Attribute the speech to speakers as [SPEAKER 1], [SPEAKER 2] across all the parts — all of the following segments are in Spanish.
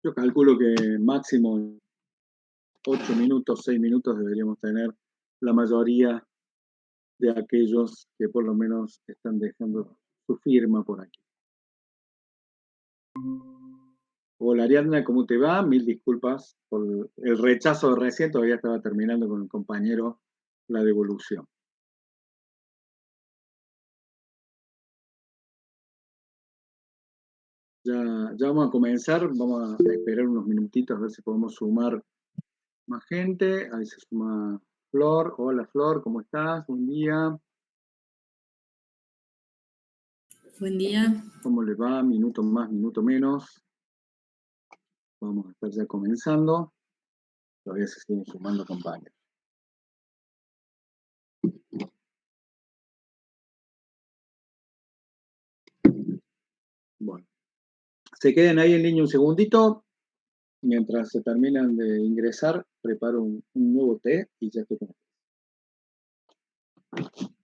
[SPEAKER 1] Yo calculo que máximo 8 minutos, 6 minutos deberíamos tener la mayoría de aquellos que por lo menos están dejando su firma por aquí. Hola Ariadna, ¿cómo te va? Mil disculpas por el rechazo de recién, todavía estaba terminando con el compañero la devolución. Ya vamos a comenzar, vamos a esperar unos minutitos a ver si podemos sumar más gente. Ahí se suma Flor. Hola Flor, ¿cómo estás? Buen día.
[SPEAKER 2] Buen día.
[SPEAKER 1] ¿Cómo les va? Minuto más, minuto menos. Vamos a estar ya comenzando. Todavía se siguen sumando compañeros. Bueno, se queden ahí en línea un segundito. Mientras se terminan de ingresar, preparo un nuevo té y ya estoy con ustedes.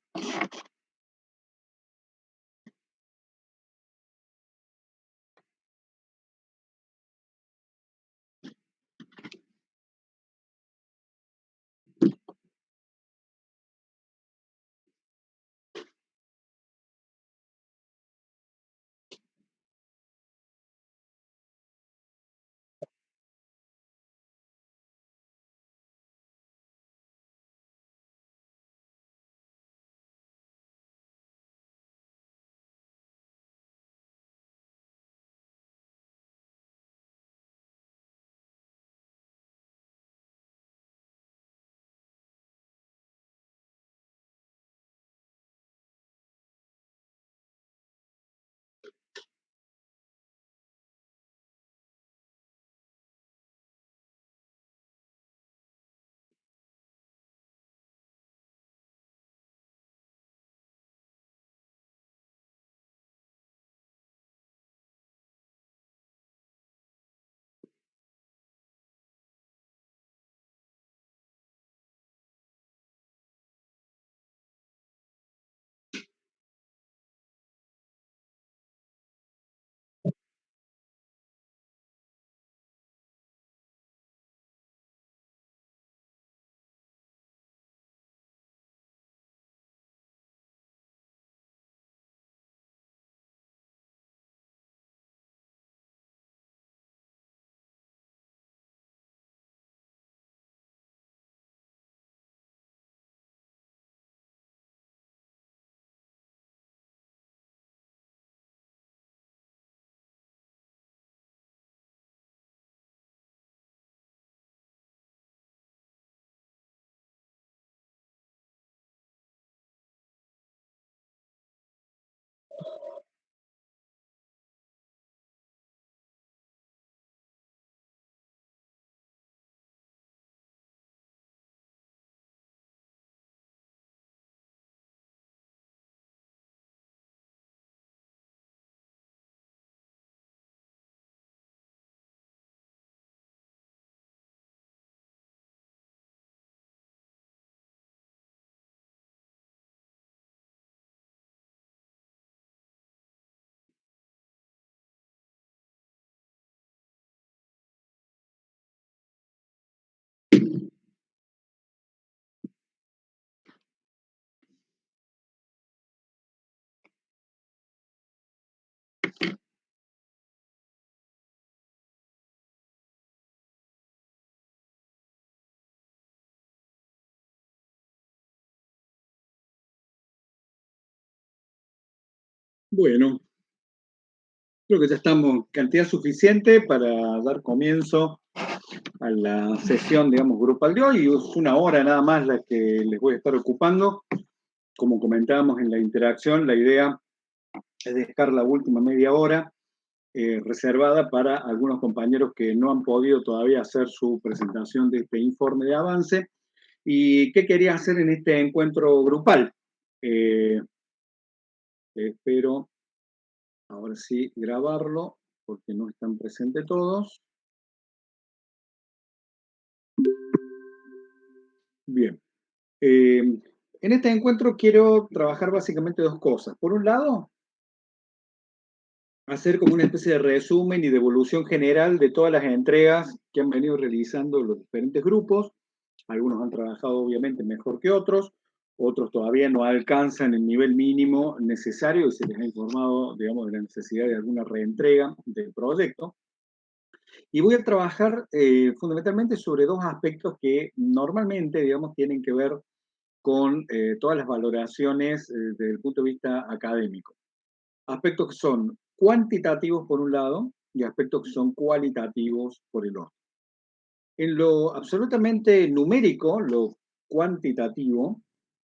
[SPEAKER 1] Bueno, creo que ya estamos cantidad suficiente para dar comienzo a la sesión, digamos, grupal de hoy. Es una hora nada más la que les voy a estar ocupando. Como comentábamos en la interacción, la idea es dejar la última media hora reservada para algunos compañeros que no han podido todavía hacer su presentación de este informe de avance. ¿Y qué quería hacer en este encuentro grupal? Espero ahora sí grabarlo, porque no están presentes todos. Bien. En este encuentro quiero trabajar básicamente dos cosas. Por un lado, hacer como una especie de resumen y de evolución general de todas las entregas que han venido realizando los diferentes grupos. Algunos han trabajado obviamente mejor que otros todavía no alcanzan el nivel mínimo necesario y se les ha informado, digamos, de la necesidad de alguna reentrega del proyecto. Y voy a trabajar fundamentalmente sobre dos aspectos que normalmente, digamos, tienen que ver con todas las valoraciones desde el punto de vista académico. Aspectos que son cuantitativos por un lado y aspectos que son cualitativos por el otro. En lo absolutamente numérico, lo cuantitativo,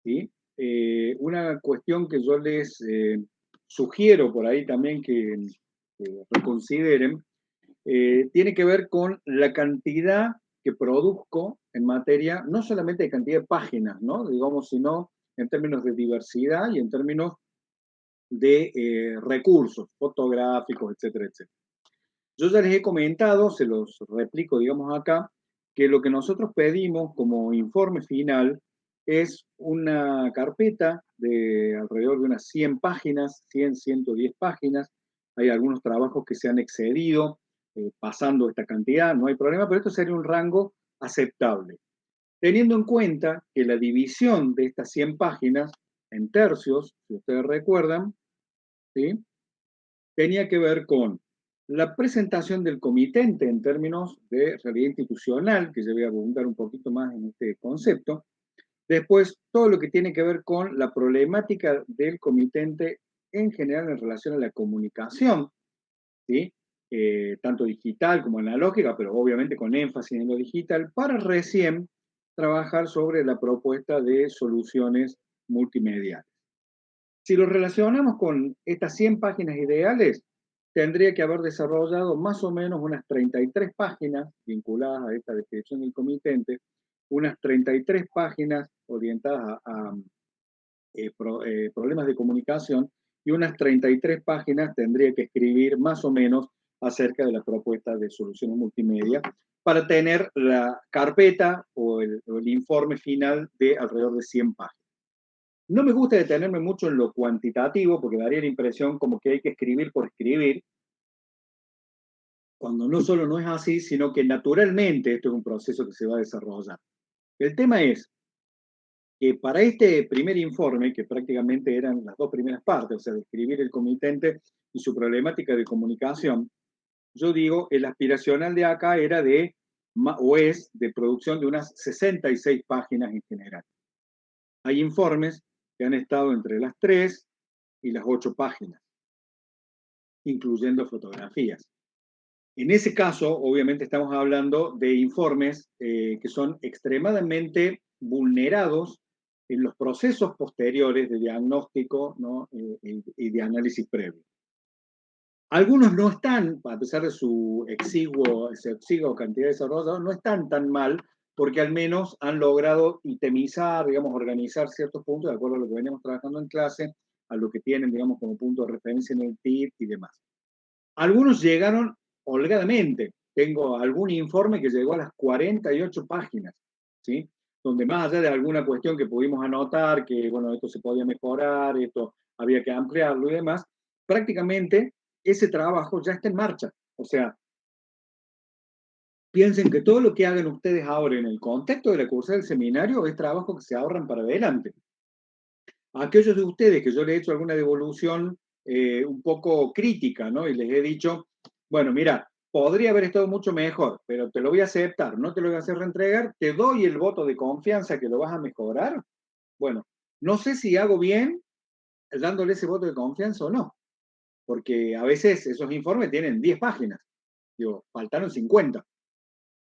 [SPEAKER 1] ¿sí? Una cuestión que yo les sugiero por ahí también que reconsideren, tiene que ver con la cantidad que produzco en materia, no solamente de cantidad de páginas, ¿no? Digamos, sino en términos de diversidad y en términos de recursos fotográficos, etcétera, etcétera. Yo ya les he comentado, se los replico, digamos acá, que lo que nosotros pedimos como informe final es una carpeta de alrededor de unas 100 páginas, 100, 110 páginas. Hay algunos trabajos que se han excedido pasando esta cantidad, no hay problema, pero esto sería un rango aceptable. Teniendo en cuenta que la división de estas 100 páginas en tercios, si ustedes recuerdan, ¿sí? Tenía que ver con la presentación del comitente en términos de realidad institucional, que yo voy a abundar un poquito más en este concepto. Después, todo lo que tiene que ver con la problemática del comitente en general en relación a la comunicación, ¿sí? Tanto digital como analógica, pero obviamente con énfasis en lo digital, para recién trabajar sobre la propuesta de soluciones multimediales. Si lo relacionamos con estas 100 páginas ideales, tendría que haber desarrollado más o menos unas 33 páginas vinculadas a esta descripción del comitente, unas 33 páginas orientadas a problemas de comunicación y unas 33 páginas tendría que escribir más o menos acerca de la propuesta de soluciones multimedia para tener la carpeta o el informe final de alrededor de 100 páginas. No me gusta detenerme mucho en lo cuantitativo porque daría la impresión como que hay que escribir por escribir, cuando no solo no es así, sino que naturalmente esto es un proceso que se va a desarrollar. El tema es que para este primer informe, que prácticamente eran las dos primeras partes, o sea, describir el comitente y su problemática de comunicación, yo digo, el aspiracional de acá era de, o es, de producción de unas 66 páginas en general. Hay informes que han estado entre las 3 y las 8 páginas, incluyendo fotografías. En ese caso, obviamente estamos hablando de informes que son extremadamente vulnerados en los procesos posteriores de diagnóstico, ¿no? Y de análisis previo. Algunos no están, a pesar de su exigua cantidad de desarrollo, no están tan mal porque al menos han logrado itemizar, digamos, organizar ciertos puntos de acuerdo a lo que veníamos trabajando en clase, a lo que tienen, digamos, como punto de referencia en el TIP y demás. Algunos llegaron holgadamente. Tengo algún informe que llegó a las 48 páginas, ¿sí? Donde más allá de alguna cuestión que pudimos anotar, que, bueno, esto se podía mejorar, esto había que ampliarlo y demás, prácticamente ese trabajo ya está en marcha. O sea, piensen que todo lo que hagan ustedes ahora en el contexto de la cursa del seminario es trabajo que se ahorran para adelante. A aquellos de ustedes que yo les he hecho alguna devolución un poco crítica, ¿no? Y les he dicho, bueno, mira, podría haber estado mucho mejor, pero te lo voy a aceptar, no te lo voy a hacer reentregar, te doy el voto de confianza que lo vas a mejorar. Bueno, no sé si hago bien dándole ese voto de confianza o no, porque a veces esos informes tienen 10 páginas, digo, faltaron 50.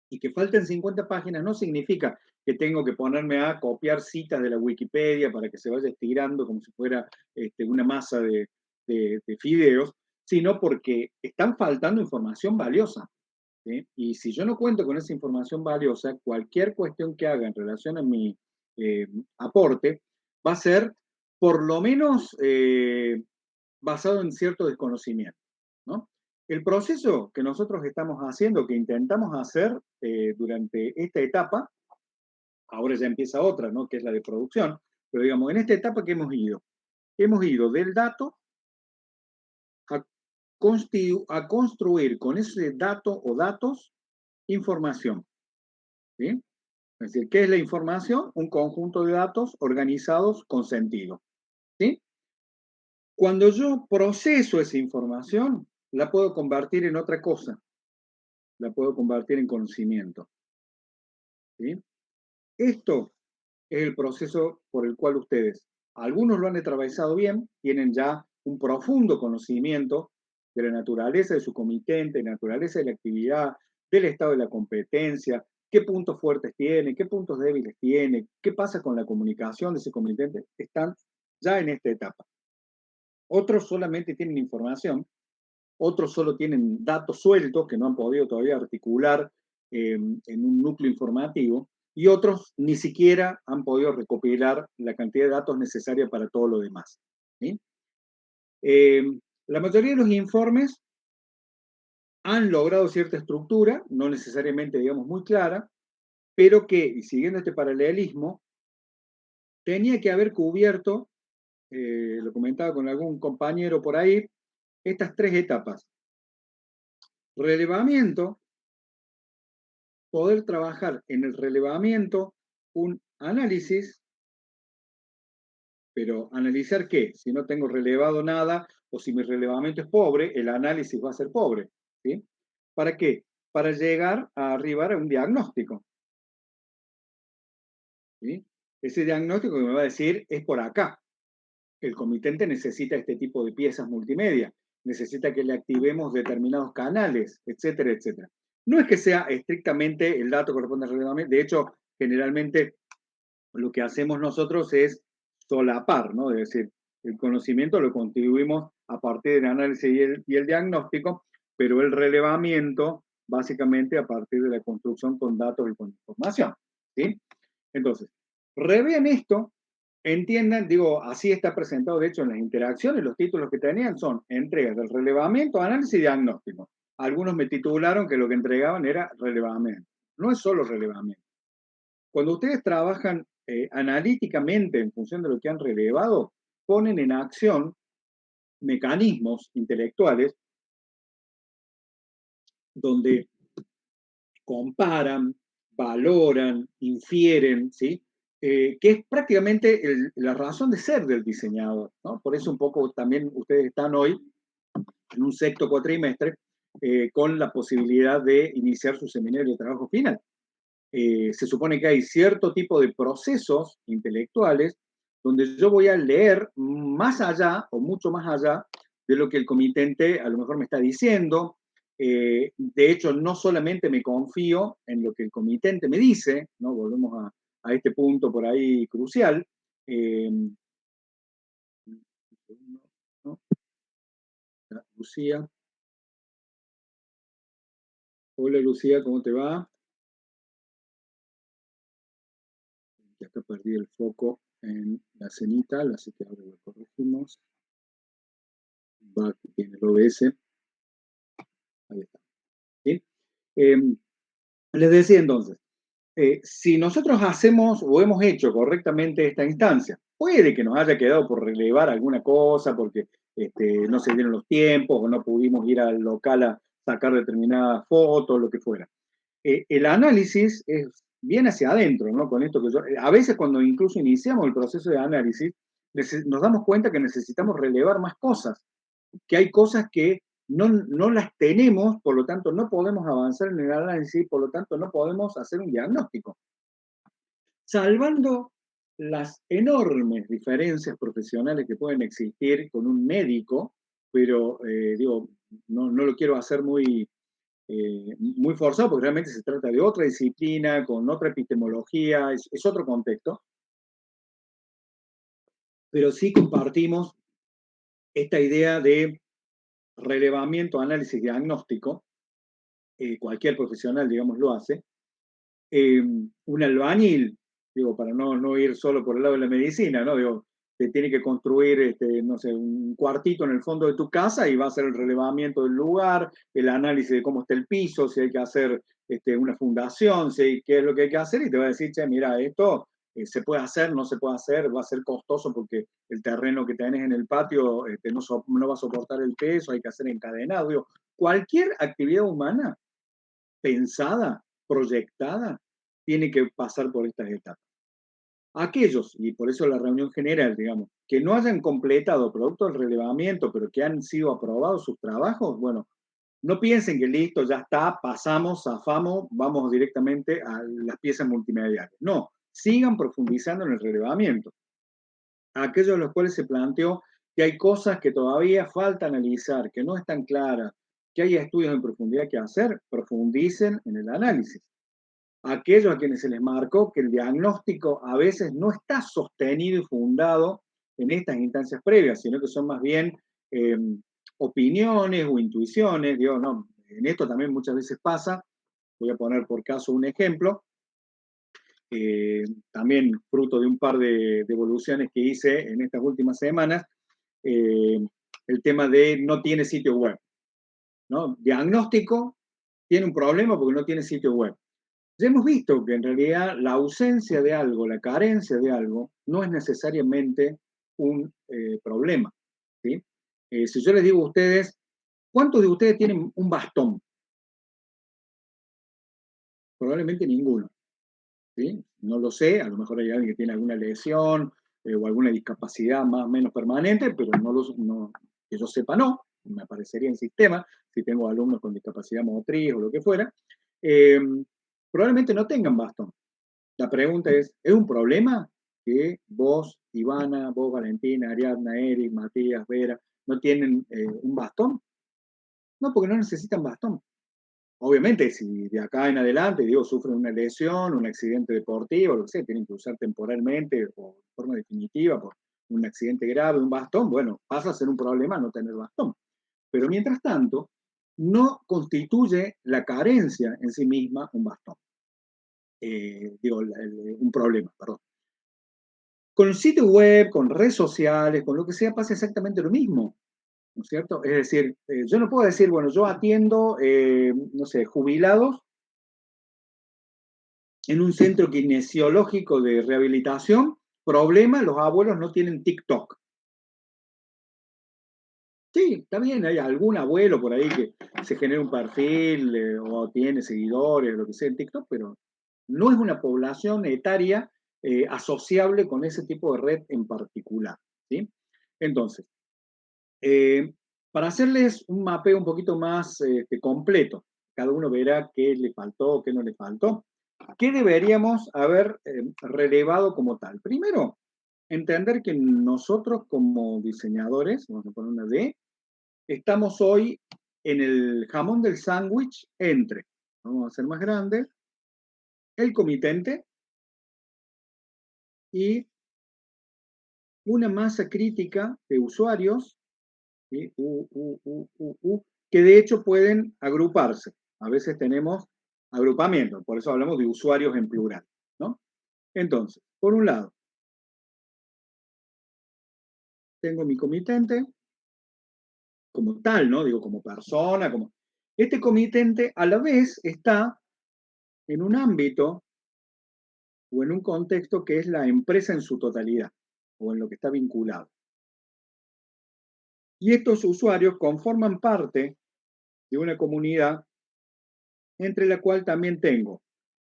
[SPEAKER 1] Y que falten 50 páginas no significa que tengo que ponerme a copiar citas de la Wikipedia para que se vaya estirando como si fuera una masa de fideos, sino porque están faltando información valiosa. ¿Sí? Y si yo no cuento con esa información valiosa, cualquier cuestión que haga en relación a mi eh, aporte va a ser por lo menos basado en cierto desconocimiento, ¿no? El proceso que nosotros estamos haciendo, que intentamos hacer durante esta etapa, ahora ya empieza otra, ¿no? Que es la de producción, pero digamos, en esta etapa que hemos ido del dato a a construir con ese dato o datos información. ¿Sí? Es decir, ¿qué es la información? Un conjunto de datos organizados con sentido. ¿Sí? Cuando yo proceso esa información, la puedo convertir en otra cosa. La puedo convertir en conocimiento. ¿Sí? Esto es el proceso por el cual ustedes, algunos lo han atravesado bien, tienen ya un profundo conocimiento de la naturaleza de su comitente, de la naturaleza de la actividad, del estado de la competencia, qué puntos fuertes tiene, qué puntos débiles tiene, qué pasa con la comunicación de ese comitente, están ya en esta etapa. Otros solamente tienen información, otros solo tienen datos sueltos que no han podido todavía articular en un núcleo informativo, y otros ni siquiera han podido recopilar la cantidad de datos necesaria para todo lo demás. ¿Sí? La mayoría de los informes han logrado cierta estructura, no necesariamente, digamos, muy clara, pero que, y siguiendo este paralelismo, tenía que haber cubierto, lo comentaba con algún compañero por ahí, estas tres etapas. Relevamiento, poder trabajar en el relevamiento un análisis, pero ¿analizar qué? Si no tengo relevado nada o si mi relevamiento es pobre, el análisis va a ser pobre. ¿Sí? ¿Para qué? Para llegar a arribar a un diagnóstico. ¿Sí? Ese diagnóstico que me va a decir es por acá. El comitente necesita este tipo de piezas multimedia, necesita que le activemos determinados canales, etcétera, etcétera. No es que sea estrictamente el dato corresponde al relevamiento, de hecho, generalmente lo que hacemos nosotros es solapar, ¿no? Es decir, el conocimiento lo contribuimos a partir del análisis y el diagnóstico, pero el relevamiento básicamente a partir de la construcción con datos y con información, ¿sí? Entonces, revean esto, entiendan, digo, así está presentado, de hecho, en las interacciones, los títulos que tenían son entregas del relevamiento, análisis y diagnóstico. Algunos me titularon que lo que entregaban era relevamiento. No es solo relevamiento. Cuando ustedes trabajan analíticamente en función de lo que han relevado, ponen en acción mecanismos intelectuales donde comparan, valoran, infieren, ¿sí? Que es prácticamente la razón de ser del diseñador, ¿no? Por eso un poco también ustedes están hoy en un sexto cuatrimestre con la posibilidad de iniciar su seminario de trabajo final. Se supone que hay cierto tipo de procesos intelectuales donde yo voy a leer más allá o mucho más allá de lo que el comitente a lo mejor me está diciendo. De hecho, no solamente me confío en lo que el comitente me dice, ¿no? Volvemos a este punto por ahí crucial. Eh, ¿no? Lucía. Hola Lucía, ¿cómo te va? Ya acá perdí el foco en la cenital, así que ahora lo corregimos. Va en el OBS. Ahí está. ¿Sí? Les decía entonces, si nosotros hacemos o hemos hecho correctamente esta instancia, puede que nos haya quedado por relevar alguna cosa porque no se dieron los tiempos o no pudimos ir al local a sacar determinadas fotos, lo que fuera. El análisis es bien hacia adentro, ¿no? Con esto que yo, a veces cuando incluso iniciamos el proceso de análisis, nos damos cuenta que necesitamos relevar más cosas, que hay cosas que no las tenemos, por lo tanto no podemos avanzar en el análisis, por lo tanto no podemos hacer un diagnóstico. Salvando las enormes diferencias profesionales que pueden existir con un médico, pero digo, no lo quiero hacer muy forzado, porque realmente se trata de otra disciplina, con otra epistemología, es otro contexto, pero sí compartimos esta idea de relevamiento, análisis, diagnóstico, cualquier profesional, digamos, lo hace. Un albañil, digo, para no ir solo por el lado de la medicina, ¿no? Digo, te tiene que construir, no sé, un cuartito en el fondo de tu casa y va a hacer el relevamiento del lugar, el análisis de cómo está el piso, si hay que hacer una fundación, si, qué es lo que hay que hacer, y te va a decir, che, mira, esto se puede hacer, no se puede hacer, va a ser costoso porque el terreno que tenés en el patio no va a soportar el peso, hay que hacer encadenado. Digo, cualquier actividad humana pensada, proyectada, tiene que pasar por estas etapas. Aquellos, y por eso la reunión general, digamos, que no hayan completado producto del relevamiento, pero que han sido aprobados sus trabajos, bueno, no piensen que listo, ya está, pasamos, zafamos, vamos directamente a las piezas multimediales. No, sigan profundizando en el relevamiento. Aquellos a los cuales se planteó que hay cosas que todavía falta analizar, que no están claras, que hay estudios en profundidad que hacer, profundicen en el análisis. Aquellos a quienes se les marcó que el diagnóstico a veces no está sostenido y fundado en estas instancias previas, sino que son más bien eh, opiniones o intuiciones. Digo, no, en esto también muchas veces pasa. Voy a poner por caso un ejemplo, también fruto de un par de evoluciones que hice en estas últimas semanas, eh, el tema de no tiene sitio web, ¿no? Diagnóstico tiene un problema porque no tiene sitio web. Ya hemos visto que en realidad la ausencia de algo, la carencia de algo, no es necesariamente un problema. ¿Sí? Si yo les digo a ustedes, ¿cuántos de ustedes tienen un bastón? Probablemente ninguno. ¿Sí? No lo sé, a lo mejor hay alguien que tiene alguna lesión o alguna discapacidad más o menos permanente, pero que yo sepa no, me aparecería en sistema si tengo alumnos con discapacidad motriz o lo que fuera. Eh, Probablemente no tengan bastón. La pregunta ¿es un problema que vos, Ivana, vos, Valentina, Ariadna, Eric, Matías, Vera, no tienen un bastón? No, porque no necesitan bastón. Obviamente, si de acá en adelante, digo, sufren una lesión, un accidente deportivo, lo que sea, tienen que usar temporalmente o de forma definitiva por un accidente grave, un bastón, bueno, pasa a ser un problema no tener bastón. Pero mientras tanto, no constituye la carencia en sí misma un bastón. Un problema, perdón. Con el sitio web, con redes sociales, con lo que sea, pasa exactamente lo mismo, ¿no es cierto? Es decir, yo no puedo decir, bueno, yo atiendo, no sé, jubilados en un centro kinesiológico de rehabilitación, problema, los abuelos no tienen TikTok. Sí, está bien, hay algún abuelo por ahí que se genera un perfil o tiene seguidores, lo que sea en TikTok, pero no es una población etaria asociable con ese tipo de red en particular. ¿Sí? Entonces, eh, para hacerles un mapeo un poquito más completo, cada uno verá qué le faltó, qué no le faltó. ¿Qué deberíamos haber relevado como tal? Primero, entender que nosotros como diseñadores, vamos a poner una D, estamos hoy en el jamón del sándwich entre, vamos a hacer más grande, el comitente y una masa crítica de usuarios, ¿sí? Que de hecho pueden agruparse. A veces tenemos agrupamientos, por eso hablamos de usuarios en plural, ¿no? Entonces, por un lado, tengo mi comitente como tal, ¿no? Digo, como persona, como... Este comitente a la vez está en un ámbito o en un contexto que es la empresa en su totalidad o en lo que está vinculado. Y estos usuarios conforman parte de una comunidad entre la cual también tengo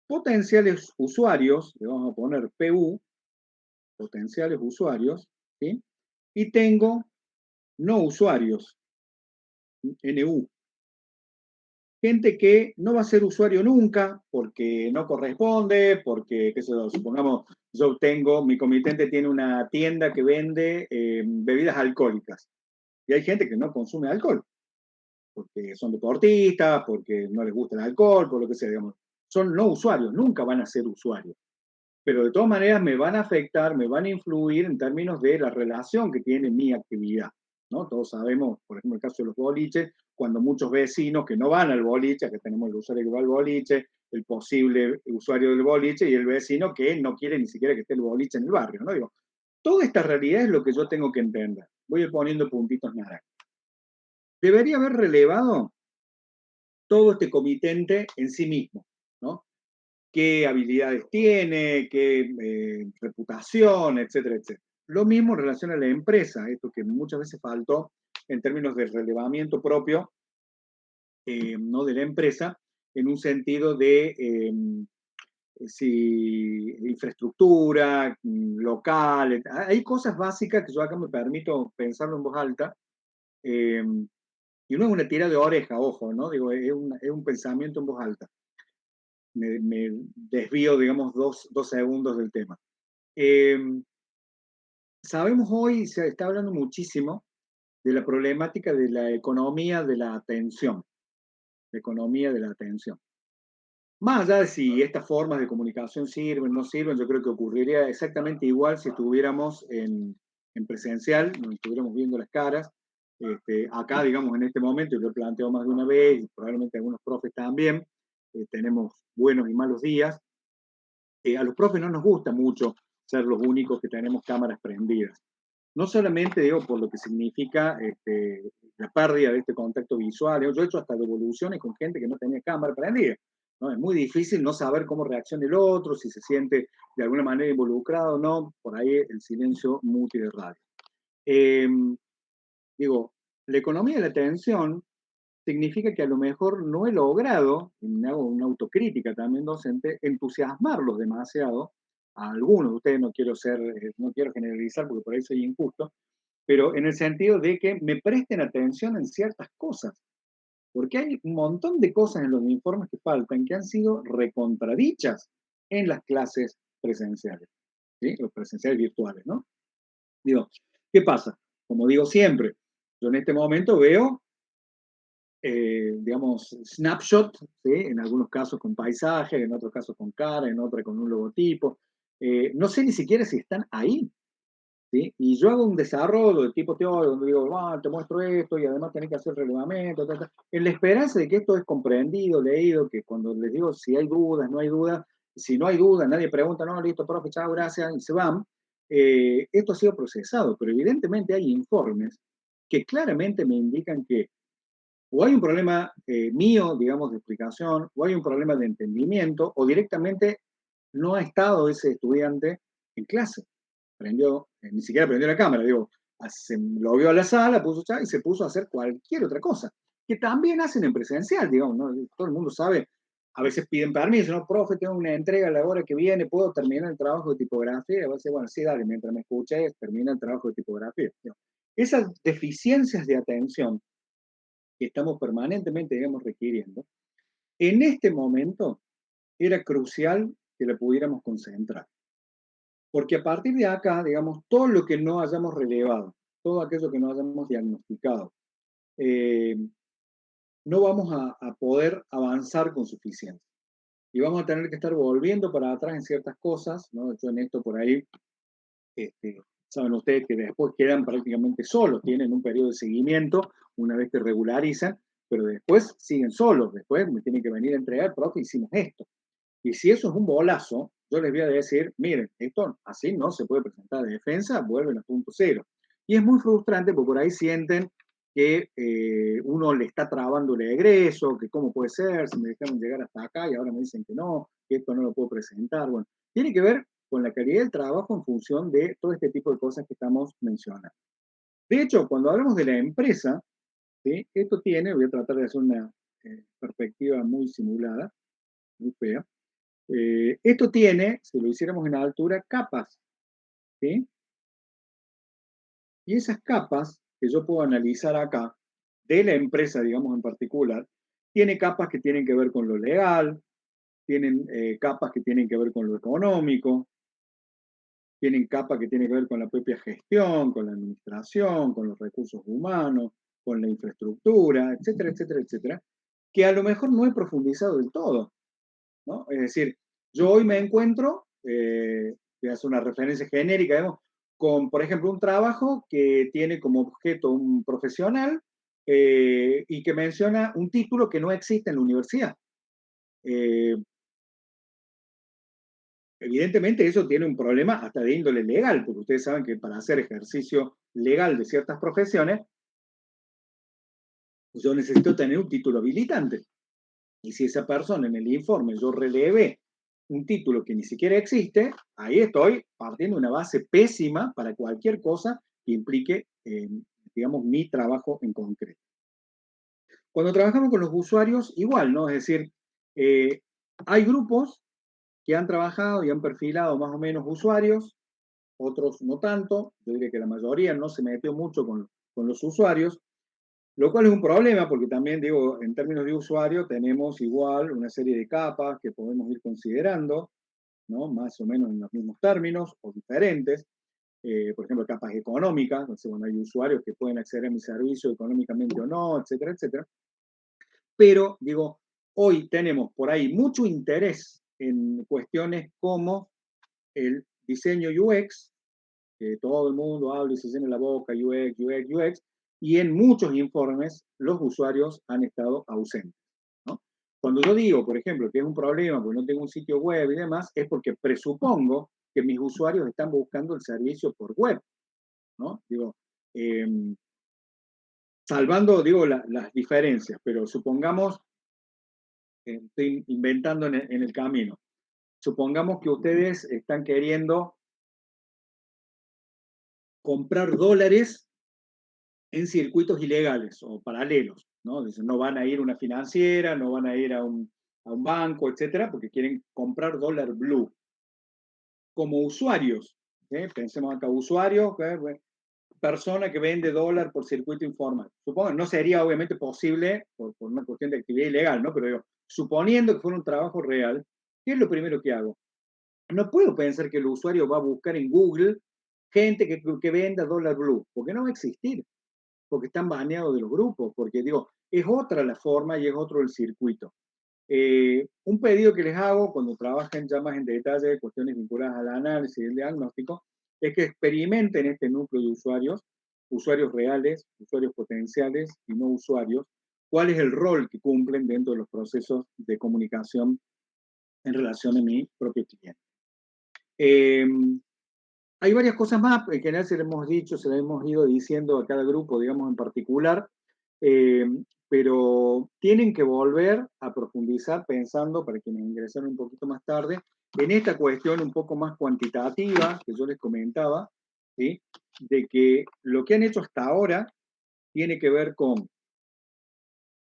[SPEAKER 1] potenciales usuarios, le vamos a poner PU, potenciales usuarios, ¿sí? Y tengo no usuarios, NU, gente que no va a ser usuario nunca porque no corresponde, porque, qué sé yo, supongamos, yo tengo, mi comitente tiene una tienda que vende bebidas alcohólicas y hay gente que no consume alcohol porque son deportistas, porque no les gusta el alcohol, por lo que sea, digamos. Son no usuarios, nunca van a ser usuarios. Pero de todas maneras me van a afectar, me van a influir en términos de la relación que tiene mi actividad, ¿no? Todos sabemos, por ejemplo, el caso de los boliches, cuando muchos vecinos que no van al boliche, que tenemos el usuario que va al boliche, el posible usuario del boliche y el vecino que no quiere ni siquiera que esté el boliche en el barrio, ¿no? Digo, toda esta realidad es lo que yo tengo que entender. Voy a ir poniendo puntitos naranjas. Debería haber relevado todo este comitente en sí mismo, ¿no? qué habilidades tiene, qué reputación, etcétera, etcétera. Lo mismo en relación a la empresa, esto que muchas veces faltó en términos de relevamiento propio, ¿no? De la empresa, en un sentido de si infraestructura, local, hay cosas básicas que yo acá me permito pensarlo en voz alta, eh, y no es una tira de oreja, ojo, ¿no? Digo, es un pensamiento en voz alta. Me desvío, digamos, dos segundos del tema. Eh, Sabemos hoy, se está hablando muchísimo de la problemática de la economía de la atención, la economía de la atención. Más allá de si estas formas de comunicación sirven o no sirven, yo creo que ocurriría exactamente igual si estuviéramos en presencial, nos estuviéramos viendo las caras. Acá, digamos, en este momento, yo lo he planteado más de una vez, y probablemente algunos profes también, tenemos buenos y malos días. A los profes no nos gusta mucho ser los únicos que tenemos cámaras prendidas. No solamente, digo, por lo que significa la pérdida de este contacto visual. Yo he hecho hasta devoluciones con gente que no tenía cámara prendida, ¿no? Es muy difícil no saber cómo reacciona el otro, si se siente de alguna manera involucrado o no. Por ahí el silencio muti de radio. Eh, Digo, la economía de la atención significa que a lo mejor no he logrado, y me hago una autocrítica también docente, entusiasmarlos demasiado a algunos de ustedes, no quiero generalizar porque por ahí soy injusto, pero en el sentido de que me presten atención en ciertas cosas, porque hay un montón de cosas en los informes que faltan que han sido recontradichas en las clases presenciales, ¿sí? Los presenciales virtuales, ¿no? Digo, ¿qué pasa? Como digo siempre, yo en este momento veo digamos, snapshot, ¿sí? En algunos casos con paisaje, en otros casos con cara, en otros con un logotipo. No sé ni siquiera si están ahí, ¿sí? Y yo hago un desarrollo de tipo teórico, donde digo, te muestro esto y además tenés que hacer relevamiento, en la esperanza de que esto es comprendido, leído, que cuando les digo si hay dudas, no hay dudas, si no hay dudas, nadie pregunta, no, listo, profe, chao, gracias, y se van. Esto ha sido procesado, pero evidentemente hay informes que claramente me indican que o hay un problema mío, digamos, de explicación, o hay un problema de entendimiento, o directamente no ha estado ese estudiante en clase. Ni siquiera prendió la cámara, digo, lo vio a la sala, puso chat y se puso a hacer cualquier otra cosa, que también hacen en presencial, digamos, ¿no? Todo el mundo sabe, a veces piden permiso, ¿no? Profe, tengo una entrega a la hora que viene, ¿puedo terminar el trabajo de tipografía? Y a veces, bueno, sí, dale, mientras me escuches, termina el trabajo de tipografía. Esas deficiencias de atención que estamos permanentemente, digamos, requiriendo, en este momento era crucial que la pudiéramos concentrar. Porque a partir de acá, digamos, todo lo que no hayamos relevado, todo aquello que no hayamos diagnosticado, eh, no vamos a poder avanzar con suficiencia. Y vamos a tener que estar volviendo para atrás en ciertas cosas, ¿no? Yo en esto por ahí, saben ustedes que después quedan prácticamente solos, tienen un periodo de seguimiento una vez que regularizan, pero después siguen solos, después me tienen que venir a entregar, profe, hicimos esto. Y si eso es un bolazo, yo les voy a decir, miren, esto así no se puede presentar de defensa, vuelven a punto cero. Y es muy frustrante porque por ahí sienten que uno le está trabando el egreso, que cómo puede ser, si me dejaron llegar hasta acá y ahora me dicen que no, que esto no lo puedo presentar. Bueno, tiene que ver con la calidad del trabajo en función de todo este tipo de cosas que estamos mencionando. De hecho, cuando hablamos de la empresa, ¿sí? Esto tiene, voy a tratar de hacer una perspectiva muy simulada, muy fea. Esto tiene, si lo hiciéramos en altura, capas, ¿sí? Y esas capas que yo puedo analizar acá, de la empresa, digamos en particular, tiene capas que tienen que ver con lo legal, tienen capas que tienen que ver con lo económico, tienen capas que tienen que ver con la propia gestión, con la administración, con los recursos humanos, con la infraestructura, etcétera, etcétera, etcétera, que a lo mejor no he profundizado del todo, ¿no? Es decir, yo hoy me encuentro, voy a hacer una referencia genérica, digamos, con, por ejemplo, un trabajo que tiene como objeto un profesional y que menciona un título que no existe en la universidad. Eh, Evidentemente eso tiene un problema hasta de índole legal, porque ustedes saben que para hacer ejercicio legal de ciertas profesiones, yo necesito tener un título habilitante. Y si esa persona en el informe yo relevé un título que ni siquiera existe, ahí estoy partiendo de una base pésima para cualquier cosa que implique, digamos, mi trabajo en concreto. Cuando trabajamos con los usuarios, igual, ¿no? Es decir, eh, hay grupos que han trabajado y han perfilado más o menos usuarios, otros no tanto, yo diría que la mayoría no se metió mucho con los usuarios, lo cual es un problema porque también, digo, en términos de usuario tenemos igual una serie de capas que podemos ir considerando, ¿no? Más o menos en los mismos términos o diferentes. Por ejemplo, capas económicas, no sé, bueno, hay usuarios que pueden acceder a mi servicio económicamente o no, etcétera, etcétera. Pero, digo, hoy tenemos por ahí mucho interés en cuestiones como el diseño UX, que todo el mundo habla y se llena la boca, UX, UX, UX, y en muchos informes los usuarios han estado ausentes, ¿no? Cuando yo digo, por ejemplo, que es un problema porque no tengo un sitio web y demás, es porque presupongo que mis usuarios están buscando el servicio por web, ¿no? Digo, eh, salvando, digo, las diferencias, pero supongamos, estoy inventando en el camino, supongamos que ustedes están queriendo comprar dólares en circuitos ilegales o paralelos, ¿no? Dicen, no van a ir a una financiera, no van a ir a un banco, etcétera, porque quieren comprar dólar blue. Como usuarios, pensemos acá, usuarios, persona que vende dólar por circuito informal. Supongo, no sería obviamente posible por una cuestión de actividad ilegal, ¿no? Pero digo, suponiendo que fuera un trabajo real, ¿qué es lo primero que hago? No puedo pensar que el usuario va a buscar en Google gente que venda dólar blue, porque no va a existir, porque están baneados de los grupos, porque digo, es otra la forma y es otro el circuito. Un pedido que les hago cuando trabajen ya más en detalle cuestiones vinculadas al análisis y el diagnóstico, es que experimenten este núcleo de usuarios, usuarios reales, usuarios potenciales y no usuarios, cuál es el rol que cumplen dentro de los procesos de comunicación en relación a mi propio cliente. Eh, Hay varias cosas más, en general se le hemos dicho, se le hemos ido diciendo a cada grupo, digamos, en particular, eh, pero tienen que volver a profundizar pensando, para quienes ingresaron un poquito más tarde, en esta cuestión un poco más cuantitativa que yo les comentaba, ¿sí? De que lo que han hecho hasta ahora tiene que ver con,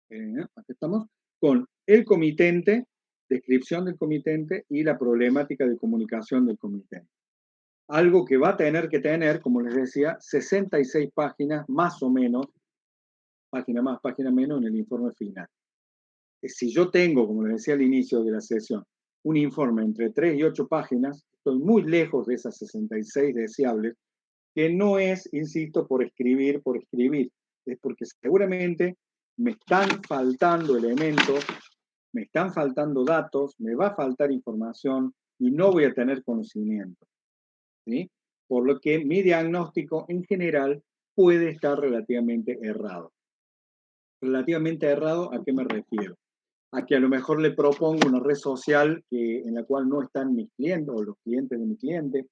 [SPEAKER 1] aquí estamos, con el comitente, descripción del comitente y la problemática de comunicación del comitente. Algo que va a tener que tener, como les decía, 66 páginas más o menos, página más, página menos en el informe final. Si yo tengo, como les decía al inicio de la sesión, un informe entre 3 y 8 páginas, estoy muy lejos de esas 66 deseables, que no es, insisto, por escribir, es porque seguramente me están faltando elementos, me están faltando datos, me va a faltar información y no voy a tener conocimiento, ¿sí? Por lo que mi diagnóstico en general puede estar relativamente errado. Relativamente errado, ¿a qué me refiero? A que a lo mejor le propongo una red social en la cual no están mis clientes o los clientes de mi cliente,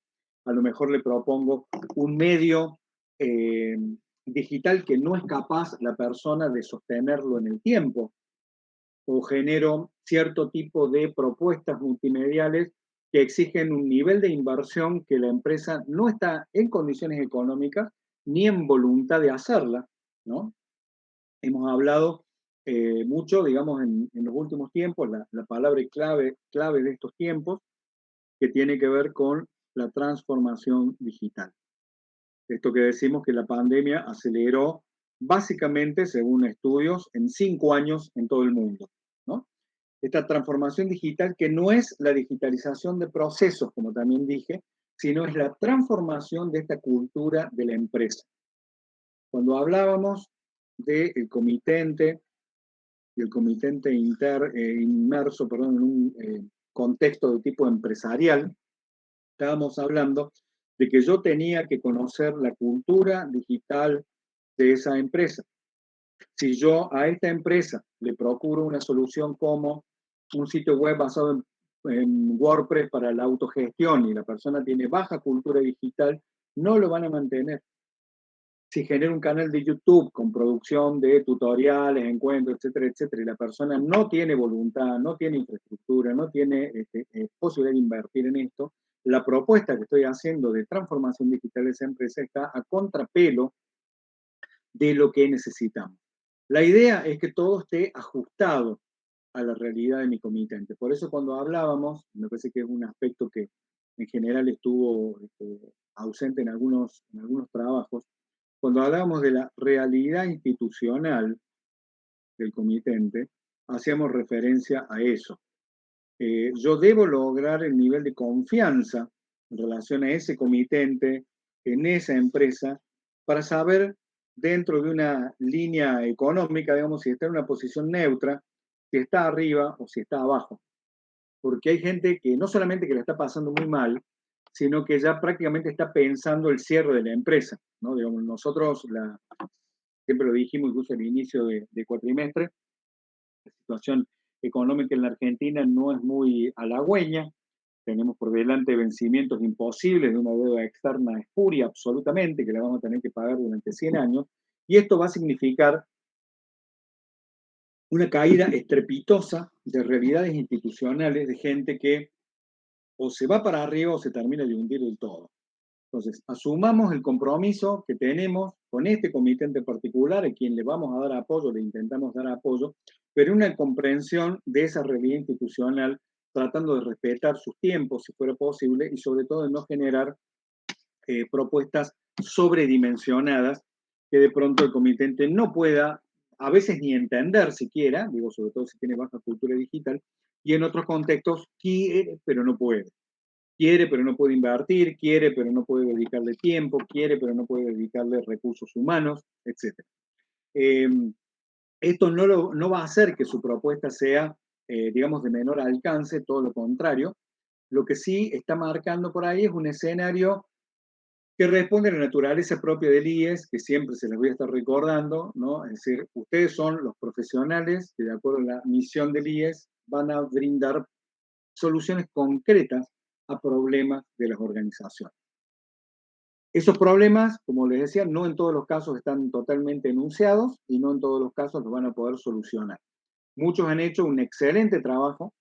[SPEAKER 1] a lo mejor le propongo un medio eh, digital que no es capaz la persona de sostenerlo en el tiempo, o genero cierto tipo de propuestas multimediales que exigen un nivel de inversión que la empresa no está en condiciones económicas ni en voluntad de hacerla, ¿no? Hemos hablado mucho, digamos, en los últimos tiempos, la palabra clave de estos tiempos, que tiene que ver con la transformación digital. Esto que decimos que la pandemia aceleró básicamente, según estudios, en 5 años en todo el mundo, ¿no? Esta transformación digital que no es la digitalización de procesos, como también dije, sino es la transformación de esta cultura de la empresa. Cuando hablábamos del comitente y el comitente inmerso, perdón, en un contexto de tipo empresarial, estábamos hablando de que yo tenía que conocer la cultura digital de esa empresa. Si yo a esta empresa le procuro una solución como un sitio web basado en WordPress para la autogestión y la persona tiene baja cultura digital, no lo van a mantener. si genero un canal de YouTube con producción de tutoriales, encuentros, etcétera, etcétera, y la persona no tiene voluntad, no tiene infraestructura, no tiene posibilidad de invertir en esto, la propuesta que estoy haciendo de transformación digital de esa empresa está a contrapelo de lo que necesitamos. La idea es que todo esté ajustado a la realidad de mi comitente. Por eso cuando hablábamos, me parece que es un aspecto que en general estuvo ausente en algunos trabajos, cuando hablábamos de la realidad institucional del comitente, hacíamos referencia a eso. Yo debo lograr el nivel de confianza en relación a ese comitente, en esa empresa, para saber dentro de una línea económica, digamos, si está en una posición neutra, si está arriba o si está abajo. Porque hay gente que no solamente que la está pasando muy mal, sino que ya prácticamente está pensando el cierre de la empresa, ¿no? Digamos, nosotros siempre lo dijimos incluso al inicio de cuatrimestre, la situación económica en la Argentina no es muy halagüeña, tenemos por delante vencimientos imposibles de una deuda externa espuria absolutamente, que la vamos a tener que pagar durante 100 años, y esto va a significar una caída estrepitosa de realidades institucionales, de gente que o se va para arriba o se termina de hundir del todo. Entonces, asumamos el compromiso que tenemos con este comité en particular, a quien le vamos a dar apoyo, le intentamos dar apoyo, pero una comprensión de esa realidad institucional, tratando de respetar sus tiempos, si fuera posible, y sobre todo de no generar propuestas sobredimensionadas que de pronto el comitente no pueda, a veces ni entender siquiera, digo, sobre todo si tiene baja cultura digital, y en otros contextos quiere, pero no puede. Quiere, pero no puede invertir, quiere, pero no puede dedicarle tiempo, quiere, pero no puede dedicarle recursos humanos, etc. Eh, Esto no va a hacer que su propuesta sea, digamos, de menor alcance, todo lo contrario. Lo que sí está marcando por ahí es un escenario que responde a la naturaleza propia del IES, que siempre se les voy a estar recordando, ¿no? Es decir, ustedes son los profesionales que de acuerdo a la misión del IES van a brindar soluciones concretas a problemas de las organizaciones. Esos problemas, como les decía, no en todos los casos están totalmente enunciados y no en todos los casos los van a poder solucionar. Muchos han hecho un excelente trabajo,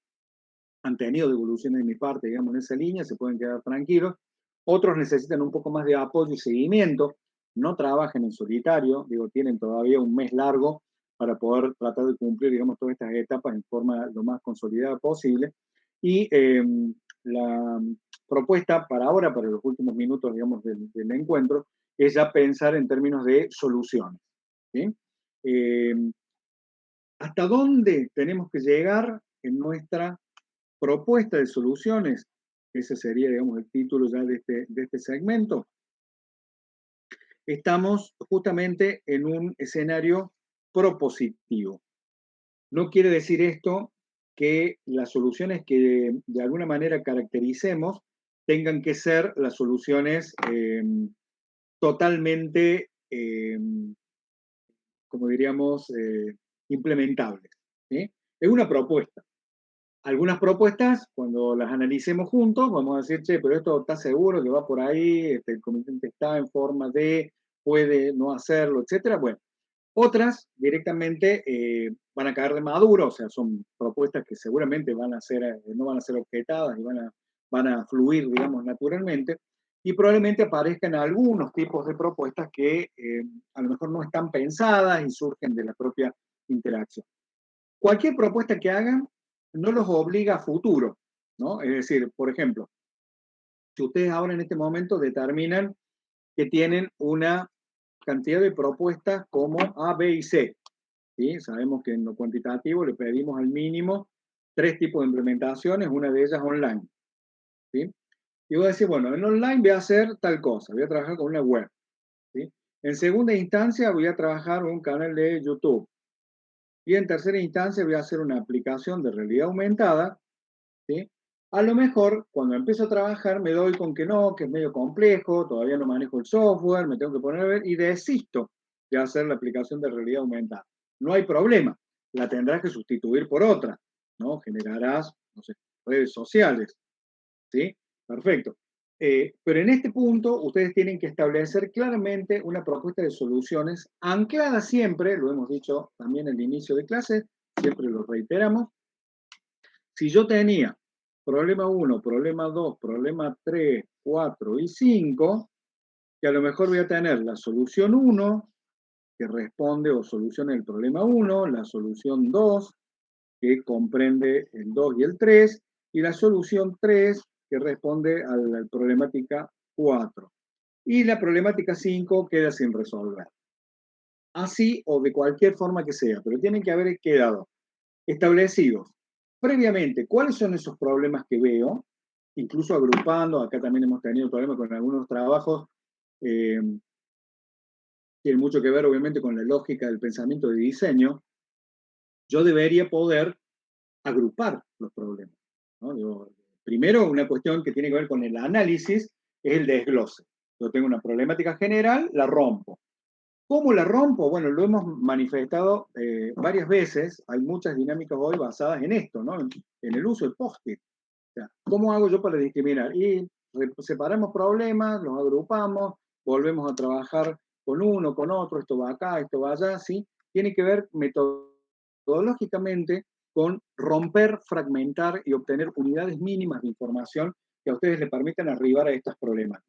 [SPEAKER 1] han tenido devoluciones de mi parte, digamos, en esa línea, se pueden quedar tranquilos. Otros necesitan un poco más de apoyo y seguimiento, no trabajan en solitario, digo, tienen todavía un mes largo para poder tratar de cumplir, digamos, todas estas etapas en forma lo más consolidada posible. Y la propuesta para ahora, para los últimos minutos, digamos, del encuentro, es ya pensar en términos de soluciones. ¿Sí? Eh, ¿Hasta dónde tenemos que llegar en nuestra propuesta de soluciones? Ese sería, digamos, el título ya de este segmento. Estamos justamente en un escenario propositivo. No quiere decir esto que las soluciones que de alguna manera caractericemos tengan que ser las soluciones totalmente, como diríamos, implementables. ¿Sí? Es una propuesta. Algunas propuestas, cuando las analicemos juntos, vamos a decir, che, pero esto está seguro que va por ahí, el comitente está en forma de, puede no hacerlo, etcétera. Bueno, otras directamente van a caer de maduro, o sea, son propuestas que seguramente van a ser, no van a ser objetadas y van a fluir, digamos, naturalmente, y probablemente aparezcan algunos tipos de propuestas que a lo mejor no están pensadas y surgen de la propia interacción. Cualquier propuesta que hagan no los obliga a futuro, ¿no? Es decir, por ejemplo, si ustedes ahora en este momento determinan que tienen una cantidad de propuestas como A, B y C, ¿sí? Sabemos que en lo cuantitativo le pedimos al mínimo 3 tipos de implementaciones, una de ellas online, ¿sí? Y voy a decir, bueno, en online voy a hacer tal cosa, voy a trabajar con una web, ¿sí? En segunda instancia voy a trabajar un canal de YouTube. Y en tercera instancia voy a hacer una aplicación de realidad aumentada, ¿sí? A lo mejor, cuando empiezo a trabajar, me doy con que no, que es medio complejo, todavía no manejo el software, me tengo que poner a ver y desisto de hacer la aplicación de realidad aumentada. No hay problema, la tendrás que sustituir por otra, ¿no? Generarás, no sé, redes sociales, ¿sí? Perfecto. Pero en este punto ustedes tienen que establecer claramente una propuesta de soluciones anclada siempre, lo hemos dicho también al inicio de clase, siempre lo reiteramos. Si yo tenía problema 1, problema 2, problema 3, 4 y 5, que a lo mejor voy a tener la solución 1, que responde o soluciona el problema 1, la solución 2, que comprende el 2 y el 3, y la solución 3, que responde a la problemática 4. Y la problemática 5 queda sin resolver. Así o de cualquier forma que sea, pero tienen que haber quedado establecidos previamente cuáles son esos problemas que veo, incluso agrupando. Acá también hemos tenido problemas con algunos trabajos, eh, tienen mucho que ver obviamente con la lógica del pensamiento de diseño. Yo debería poder agrupar los problemas, ¿no? Primero, una cuestión que tiene que ver con el análisis es el desglose. Yo tengo una problemática general, la rompo. ¿Cómo la rompo? Bueno, lo hemos manifestado varias veces. Hay muchas dinámicas hoy basadas en esto, ¿no? En el uso del post-it. O sea, ¿cómo hago yo para discriminar? Y separamos problemas, los agrupamos, volvemos a trabajar con uno, con otro, esto va acá, esto va allá, ¿sí? Tiene que ver metodológicamente con romper, fragmentar y obtener unidades mínimas de información que a ustedes les permitan arribar a estos problemas.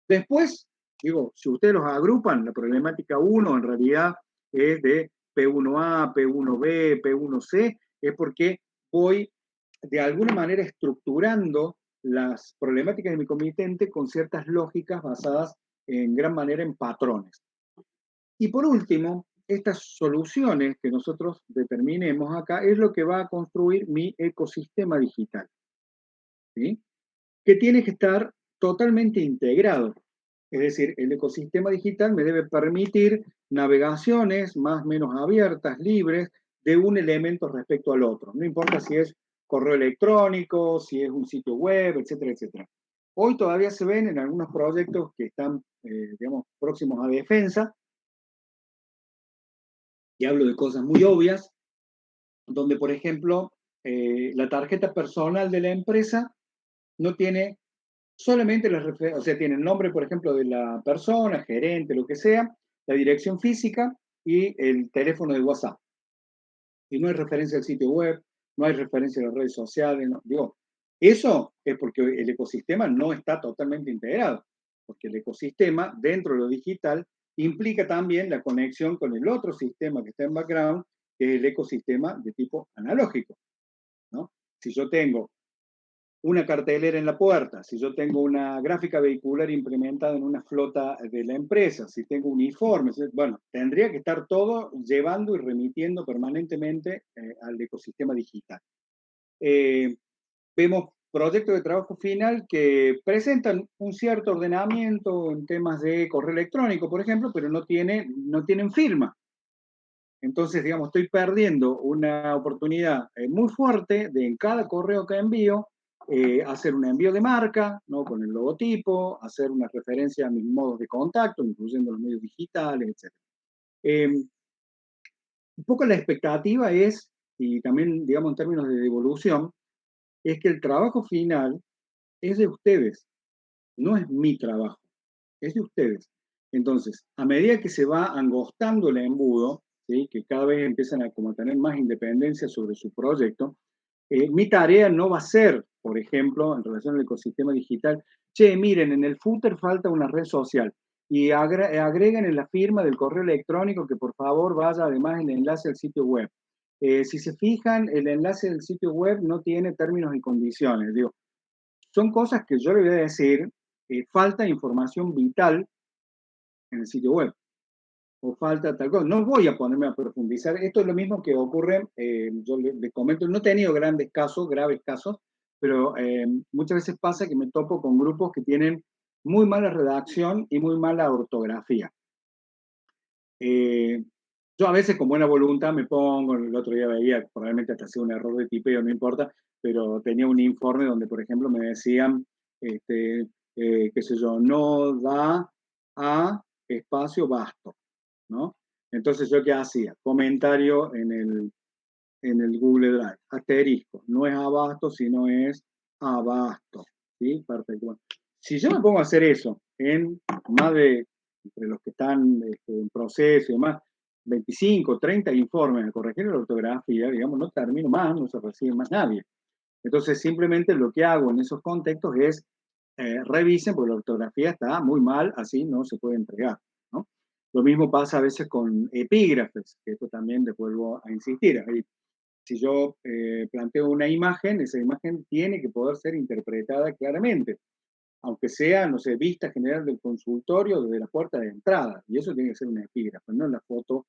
[SPEAKER 1] Después, digo, si ustedes los agrupan, la problemática 1 en realidad es de P1A, P1B, P1C, es porque voy de alguna manera estructurando las problemáticas de mi comitente con ciertas lógicas basadas en gran manera en patrones. Y por último, estas soluciones que nosotros determinemos acá es lo que va a construir mi ecosistema digital, ¿sí? Que tiene que estar totalmente integrado. Es decir, el ecosistema digital me debe permitir navegaciones más o menos abiertas, libres, de un elemento respecto al otro. No importa si es correo electrónico, si es un sitio web, etcétera, etcétera. Hoy todavía se ven en algunos proyectos que están, digamos, próximos a defensa, y hablo de cosas muy obvias, donde, por ejemplo, la tarjeta personal de la empresa no tiene solamente las referencias, o sea, tiene el nombre, por ejemplo, de la persona, gerente, lo que sea, la dirección física y el teléfono de WhatsApp. Y no hay referencia al sitio web, no hay referencia a las redes sociales, no. Digo, eso es porque el ecosistema no está totalmente integrado, porque el ecosistema dentro de lo digital implica también la conexión con el otro sistema que está en background, que es el ecosistema de tipo analógico, ¿no? Si yo tengo una cartelera en la puerta, si yo tengo una gráfica vehicular implementada en una flota de la empresa, si tengo uniformes, bueno, tendría que estar todo llevando y remitiendo permanentemente al ecosistema digital. Vemos proyectos de trabajo final que presentan un cierto ordenamiento en temas de correo electrónico, por ejemplo, pero no tienen firma. Entonces, digamos, estoy perdiendo una oportunidad muy fuerte de en cada correo que envío hacer un envío de marca, ¿no? Con el logotipo, hacer una referencia a mis modos de contacto, incluyendo los medios digitales, etc. Un poco la expectativa es, y también, digamos, en términos de devolución, es que el trabajo final es de ustedes, no es mi trabajo, es de ustedes. Entonces, a medida que se va angostando el embudo, ¿sí? Que cada vez empiezan a como tener más independencia sobre su proyecto, mi tarea no va a ser, por ejemplo, en relación al ecosistema digital, che, miren, en el footer falta una red social y agreguen en la firma del correo electrónico que por favor vaya además el enlace al sitio web. Si se fijan, el enlace del sitio web no tiene términos y condiciones. Digo, son cosas que yo le voy a decir, falta información vital en el sitio web o falta tal cosa. No voy a ponerme a profundizar. Esto es lo mismo que ocurre, yo le comento, no he tenido grandes casos, graves casos, pero muchas veces pasa que me topo con grupos que tienen muy mala redacción y muy mala ortografía. Yo a veces con buena voluntad me pongo, el otro día veía, probablemente hasta sea un error de tipeo, no importa, pero tenía un informe donde, por ejemplo, me decían, qué sé yo, no da a espacio vasto, ¿no? Entonces, ¿yo qué hacía? Comentario en el Google Drive, asterisco, no es abasto, sino es abasto, ¿sí? Perfecto. Bueno, Si yo me pongo a hacer eso en más de, entre los que están en proceso y demás, 25, 30 informes a corregir la ortografía, digamos, no termino más, no se recibe más nadie. Entonces, simplemente lo que hago en esos contextos es revisen, porque la ortografía está muy mal, así no se puede entregar, ¿no? Lo mismo pasa a veces con epígrafes, que esto también les vuelvo a insistir. Ahí, si yo planteo una imagen, esa imagen tiene que poder ser interpretada claramente, aunque sea, no sé, vista general del consultorio desde la puerta de entrada, y eso tiene que ser una epígrafe, no la foto,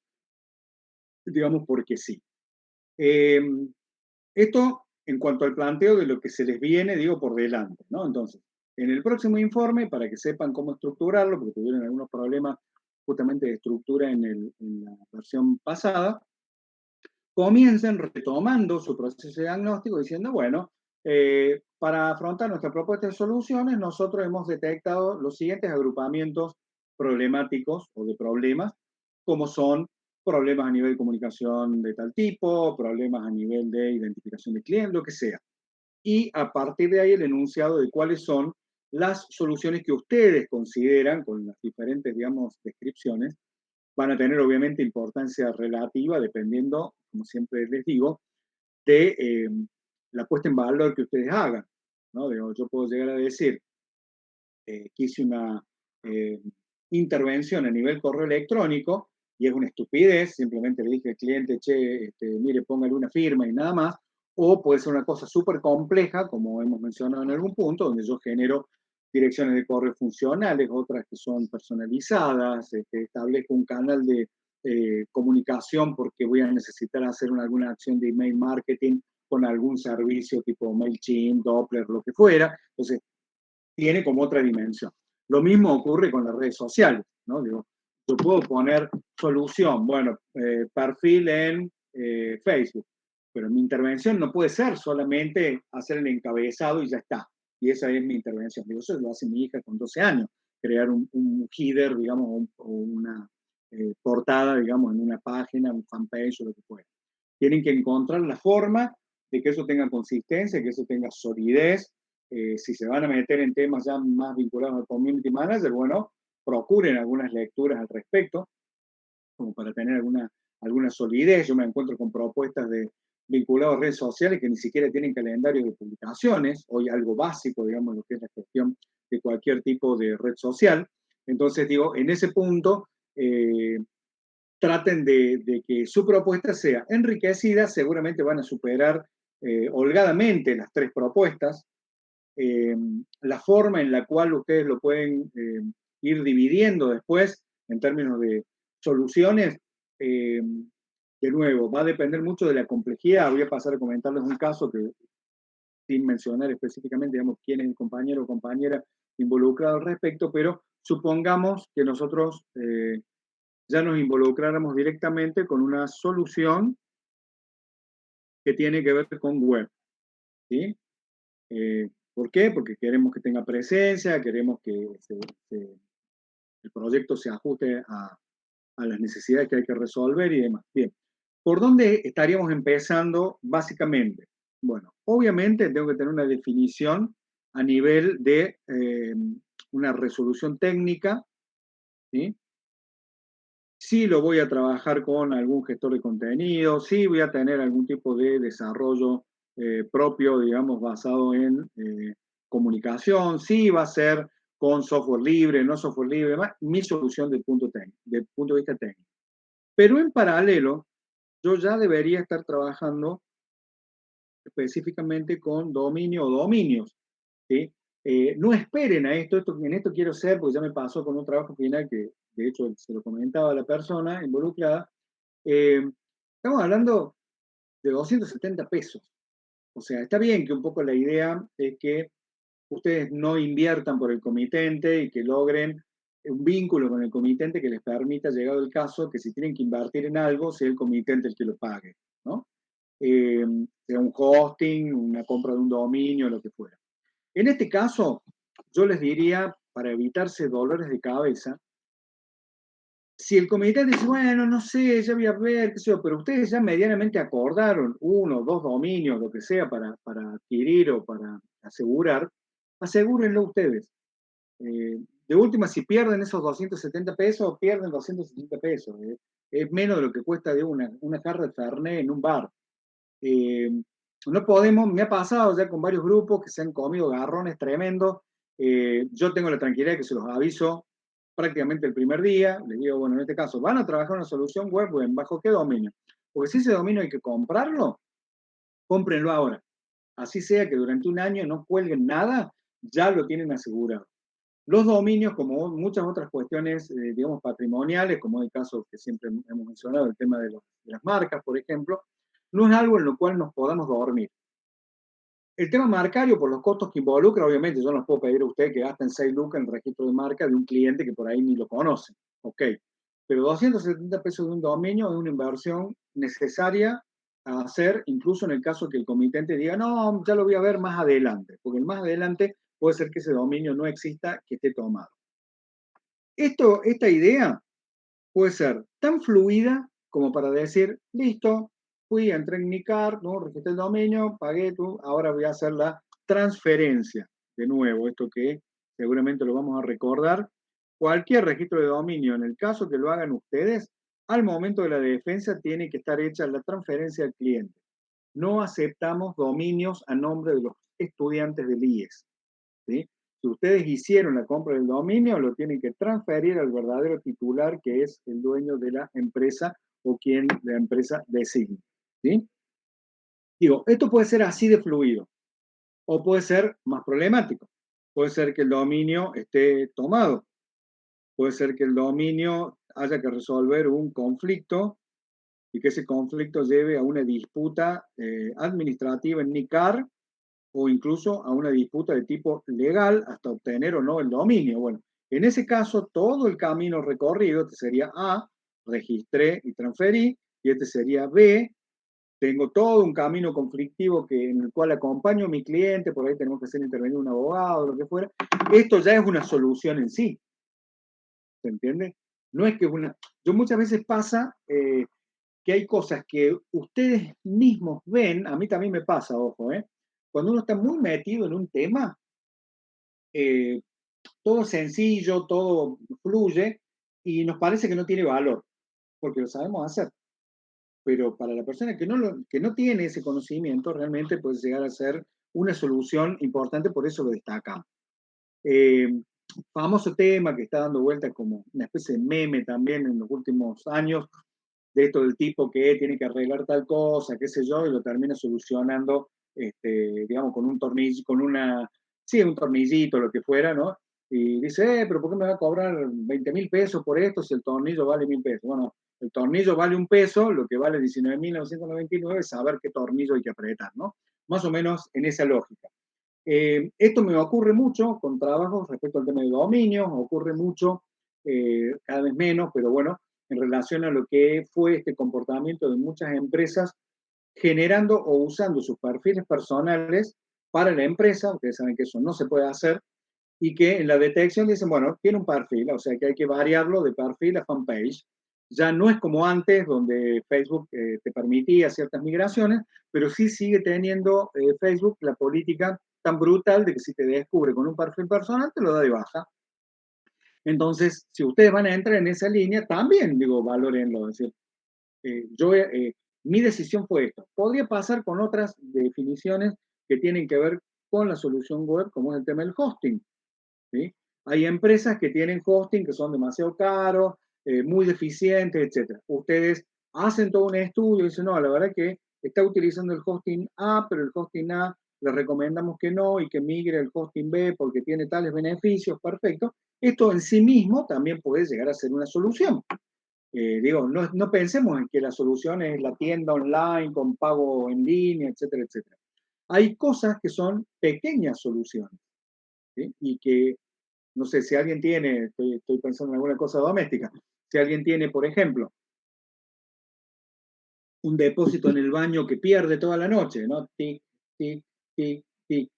[SPEAKER 1] digamos, porque sí. Eh, Esto en cuanto al planteo de lo que se les viene, digo, por delante, ¿no? Entonces, en el próximo informe, para que sepan cómo estructurarlo, porque tuvieron algunos problemas justamente de estructura en la versión pasada, comiencen retomando su proceso de diagnóstico diciendo, bueno, para afrontar nuestra propuesta de soluciones, nosotros hemos detectado los siguientes agrupamientos problemáticos o de problemas, como son problemas a nivel de comunicación de tal tipo, problemas a nivel de identificación de cliente, lo que sea. Y a partir de ahí el enunciado de cuáles son las soluciones que ustedes consideran, con las diferentes, digamos, descripciones, van a tener obviamente importancia relativa dependiendo, como siempre les digo, de la puesta en valor que ustedes hagan, ¿no? Digo, yo puedo llegar a decir que hice una eh, intervención a nivel correo electrónico y es una estupidez, simplemente le dije al cliente, che, mire, póngale una firma y nada más, o puede ser una cosa súper compleja, como hemos mencionado en algún punto, donde yo genero direcciones de correo funcionales, otras que son personalizadas, establezco un canal de comunicación porque voy a necesitar hacer alguna acción de email marketing con algún servicio tipo MailChimp, Doppler, lo que fuera. Entonces, tiene como otra dimensión. Lo mismo ocurre con las redes sociales, ¿no? Digo, yo puedo poner solución, bueno, perfil en Facebook, pero mi intervención no puede ser solamente hacer el encabezado y ya está. Y esa es mi intervención. Digo, eso lo hace mi hija con 12 años, crear un header, digamos, o una portada, digamos, en una página, un fanpage o lo que fuera. Tienen que encontrar la forma de que eso tenga consistencia, que eso tenga solidez. Si se van a meter en temas ya más vinculados al community manager, bueno, procuren algunas lecturas al respecto, como para tener alguna solidez. Yo me encuentro con propuestas vinculadas a redes sociales que ni siquiera tienen calendario de publicaciones, hoy algo básico, digamos, lo que es la gestión de cualquier tipo de red social. Entonces, digo, en ese punto, traten de que su propuesta sea enriquecida, seguramente van a superar holgadamente las tres propuestas. La forma en la cual ustedes lo pueden ir dividiendo después en términos de soluciones, eh, de nuevo, va a depender mucho de la complejidad. Voy a pasar a comentarles un caso que, sin mencionar específicamente, digamos, quién es el compañero o compañera involucrado al respecto, pero supongamos que nosotros ya nos involucráramos directamente con una solución que tiene que ver con web, ¿sí? ¿Por qué? Porque queremos que tenga presencia, queremos que el proyecto se ajuste a las necesidades que hay que resolver y demás. Bien, ¿por dónde estaríamos empezando básicamente? Bueno, obviamente tengo que tener una definición a nivel de una resolución técnica, ¿sí? Sí lo voy a trabajar con algún gestor de contenido, sí voy a tener algún tipo de desarrollo propio, digamos, basado en comunicación, sí va a ser con software libre, no software libre, mi solución del punto de vista técnico. Pero en paralelo, yo ya debería estar trabajando específicamente con dominio o dominios, ¿sí? No esperen a en esto quiero ser, porque ya me pasó con un trabajo final que de hecho se lo comentaba a la persona involucrada. eh, Estamos hablando de 270 pesos. O sea, está bien que un poco la idea es que ustedes no inviertan por el comitente y que logren un vínculo con el comitente que les permita, llegado el caso, que si tienen que invertir en algo, sea el comitente el que lo pague, ¿no? Sea un hosting, una compra de un dominio, lo que fuera. En este caso, yo les diría, para evitarse dolores de cabeza, si el comité dice, bueno, no sé, ya voy a ver, qué sé yo, pero ustedes ya medianamente acordaron uno o dos dominios, lo que sea, para adquirir o para asegurar, asegúrenlo ustedes. De última, si pierden esos 270 pesos, pierden 270 pesos. Es menos de lo que cuesta de una jarra de Fernet en un bar. Eh, no podemos, me ha pasado ya con varios grupos que se han comido garrones tremendos. Yo tengo la tranquilidad que se los aviso prácticamente el primer día. Les digo, bueno, en este caso, ¿van a trabajar una solución web? Bueno, ¿bajo qué dominio? Porque si ese dominio hay que comprarlo, cómprenlo ahora. Así sea que durante un año no cuelguen nada, ya lo tienen asegurado. Los dominios, como muchas otras cuestiones, digamos, patrimoniales, como el caso que siempre hemos mencionado, el tema de las marcas, por ejemplo, no es algo en lo cual nos podamos dormir. El tema marcario, por los costos que involucra, obviamente, yo no les puedo pedir a usted que gasten 6 lucas en el registro de marca de un cliente que por ahí ni lo conoce. Ok. Pero 270 pesos de un dominio es una inversión necesaria a hacer, incluso en el caso que el comitente diga, no, ya lo voy a ver más adelante, porque más adelante puede ser que ese dominio no exista, que esté tomado. Esta idea puede ser tan fluida como para decir, listo, fui, entré en mi CAR, ¿no? Registré el dominio, pagué, ahora voy a hacer la transferencia. De nuevo, esto que seguramente lo vamos a recordar. Cualquier registro de dominio, en el caso que lo hagan ustedes, al momento de la defensa tiene que estar hecha la transferencia al cliente. No aceptamos dominios a nombre de los estudiantes del IES. ¿Sí? Si ustedes hicieron la compra del dominio, lo tienen que transferir al verdadero titular, que es el dueño de la empresa o quien la empresa designe. ¿Sí? Digo, esto puede ser así de fluido o puede ser más problemático. Puede ser que el dominio esté tomado. Puede ser que el dominio haya que resolver un conflicto y que ese conflicto lleve a una disputa administrativa en NICAR o incluso a una disputa de tipo legal hasta obtener o no el dominio. Bueno, en ese caso, todo el camino recorrido, este sería A, registré y transferí, y este sería B, tengo todo un camino conflictivo en el cual acompaño a mi cliente, por ahí tenemos que hacer intervenir un abogado, lo que fuera. Esto ya es una solución en sí, ¿se entiende? No es que es una... Yo muchas veces pasa que hay cosas que ustedes mismos ven, a mí también me pasa, ojo, cuando uno está muy metido en un tema, eh, todo sencillo, todo fluye y nos parece que no tiene valor, porque lo sabemos hacer. Pero para la persona que no tiene ese conocimiento, realmente puede llegar a ser una solución importante, por eso lo destacamos. Eh, Famoso tema que está dando vuelta como una especie de meme también en los últimos años, de esto del tipo que tiene que arreglar tal cosa, qué sé yo, y lo termina solucionando, digamos, con un tornillo, sí, un tornillito, lo que fuera, ¿no? Y dice, pero ¿por qué me va a cobrar 20.000 pesos por esto si el tornillo vale 1.000 pesos? Bueno, el tornillo vale un peso, lo que vale 19.999 es saber qué tornillo hay que apretar, ¿no? Más o menos en esa lógica. Esto me ocurre mucho con trabajos respecto al tema de dominios, ocurre mucho, cada vez menos, pero bueno, en relación a lo que fue este comportamiento de muchas empresas generando o usando sus perfiles personales para la empresa, ustedes saben que eso no se puede hacer, y que en la detección dicen, bueno, tiene un perfil, o sea que hay que variarlo de perfil a fanpage. Ya no es como antes, donde Facebook te permitía ciertas migraciones, pero sí sigue teniendo Facebook la política tan brutal de que si te descubre con un perfil personal, te lo da de baja. Entonces, si ustedes van a entrar en esa línea, también, digo, valórenlo. Es decir, mi decisión fue esto. Podría pasar con otras definiciones que tienen que ver con la solución web, como es el tema del hosting. ¿Sí? Hay empresas que tienen hosting que son demasiado caros, muy deficientes, etc. Ustedes hacen todo un estudio y dicen, no, la verdad que está utilizando el hosting A, pero el hosting A le recomendamos que no y que migre al hosting B porque tiene tales beneficios, perfecto. Esto en sí mismo también puede llegar a ser una solución. Digo, no pensemos en que la solución es la tienda online con pago en línea, etcétera, etcétera. Hay cosas que son pequeñas soluciones, ¿sí? Y que no sé, si alguien tiene, estoy pensando en alguna cosa doméstica, si alguien tiene, por ejemplo, un depósito en el baño que pierde toda la noche, ¿no? Tic, tic, tic, tic,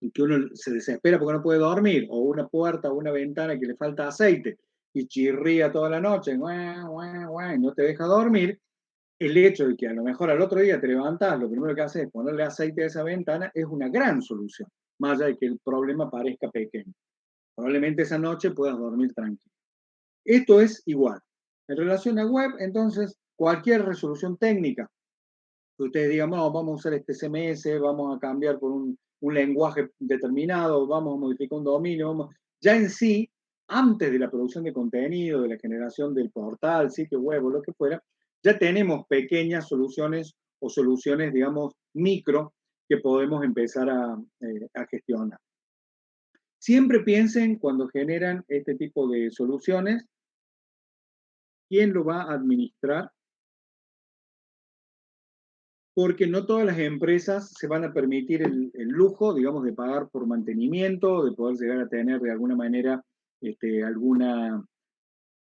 [SPEAKER 1] y que uno se desespera porque no puede dormir, o una puerta o una ventana que le falta aceite y chirría toda la noche, guau, guau, guau, y no te deja dormir, el hecho de que a lo mejor al otro día te levantás, lo primero que haces es ponerle aceite a esa ventana, es una gran solución, más allá de que el problema parezca pequeño. Probablemente esa noche puedas dormir tranquilo. Esto es igual. En relación a web, entonces, cualquier resolución técnica que ustedes digan, no, vamos a usar este CMS, vamos a cambiar por un lenguaje determinado, vamos a modificar un dominio, ya en sí, antes de la producción de contenido, de la generación del portal, sitio web o lo que fuera, ya tenemos pequeñas soluciones o soluciones, digamos, micro que podemos empezar a gestionar. Siempre piensen cuando generan este tipo de soluciones, ¿quién lo va a administrar? Porque no todas las empresas se van a permitir el lujo, digamos, de pagar por mantenimiento, de poder llegar a tener de alguna manera alguna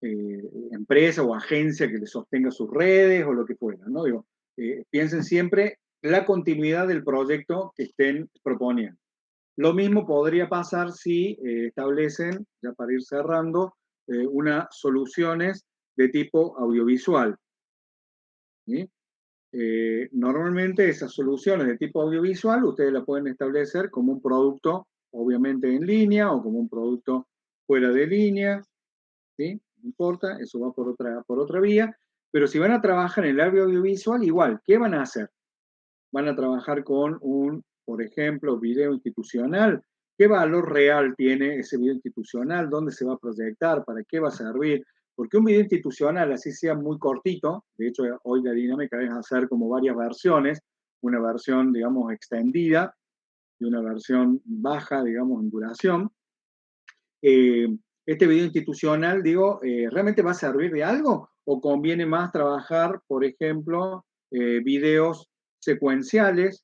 [SPEAKER 1] empresa o agencia que le sostenga sus redes o lo que fuera, ¿no? Digo, piensen siempre la continuidad del proyecto que estén proponiendo. Lo mismo podría pasar si establecen, ya para ir cerrando, unas soluciones de tipo audiovisual. ¿Sí? Normalmente esas soluciones de tipo audiovisual ustedes las pueden establecer como un producto, obviamente en línea o como un producto fuera de línea, ¿sí? No importa, eso va por otra vía. Pero si van a trabajar en el área audiovisual, igual, ¿qué van a hacer? Van a trabajar con por ejemplo, video institucional. ¿Qué valor real tiene ese video institucional? ¿Dónde se va a proyectar? ¿Para qué va a servir? Porque un video institucional, así sea muy cortito, de hecho hoy la dinámica es hacer como varias versiones, una versión, digamos, extendida y una versión baja, digamos, en duración. Eh, este video institucional, digo, ¿realmente va a servir de algo? ¿O conviene más trabajar, por ejemplo, videos secuenciales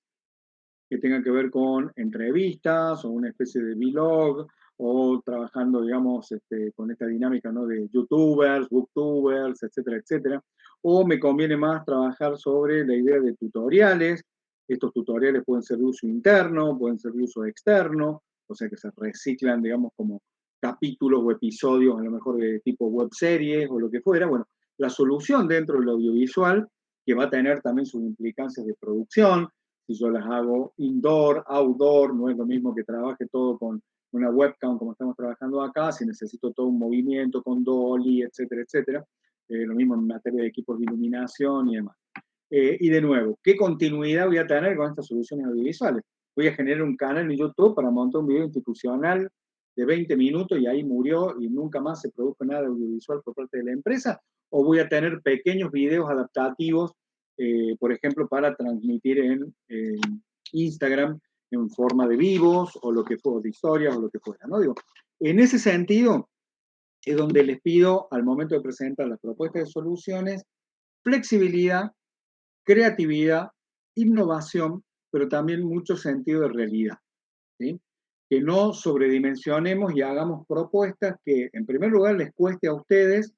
[SPEAKER 1] que tengan que ver con entrevistas o una especie de vlog o trabajando, digamos, con esta dinámica, ¿no? De youtubers, booktubers, etcétera, etcétera? O me conviene más trabajar sobre la idea de tutoriales. Estos tutoriales pueden ser de uso interno, pueden ser de uso externo, o sea que se reciclan, digamos, como capítulos o episodios, a lo mejor de tipo web series o lo que fuera. Bueno, la solución dentro del audiovisual, que va a tener también sus implicancias de producción, si yo las hago indoor, outdoor, no es lo mismo que trabaje todo con una webcam como estamos trabajando acá, si necesito todo un movimiento con dolly, etcétera, etcétera. Lo mismo en materia de equipos de iluminación y demás. Y de nuevo, ¿qué continuidad voy a tener con estas soluciones audiovisuales? Voy a generar un canal en YouTube para montar un video institucional de 20 minutos y ahí murió y nunca más se produjo nada audiovisual por parte de la empresa, o voy a tener pequeños videos adaptativos, por ejemplo, para transmitir en Instagram en forma de vivos o lo que fuera, de historias o lo que fuera, ¿no? Digo, en ese sentido es donde les pido al momento de presentar las propuestas de soluciones flexibilidad, creatividad, innovación, pero también mucho sentido de realidad, ¿sí? Que no sobredimensionemos y hagamos propuestas que, en primer lugar, les cueste a ustedes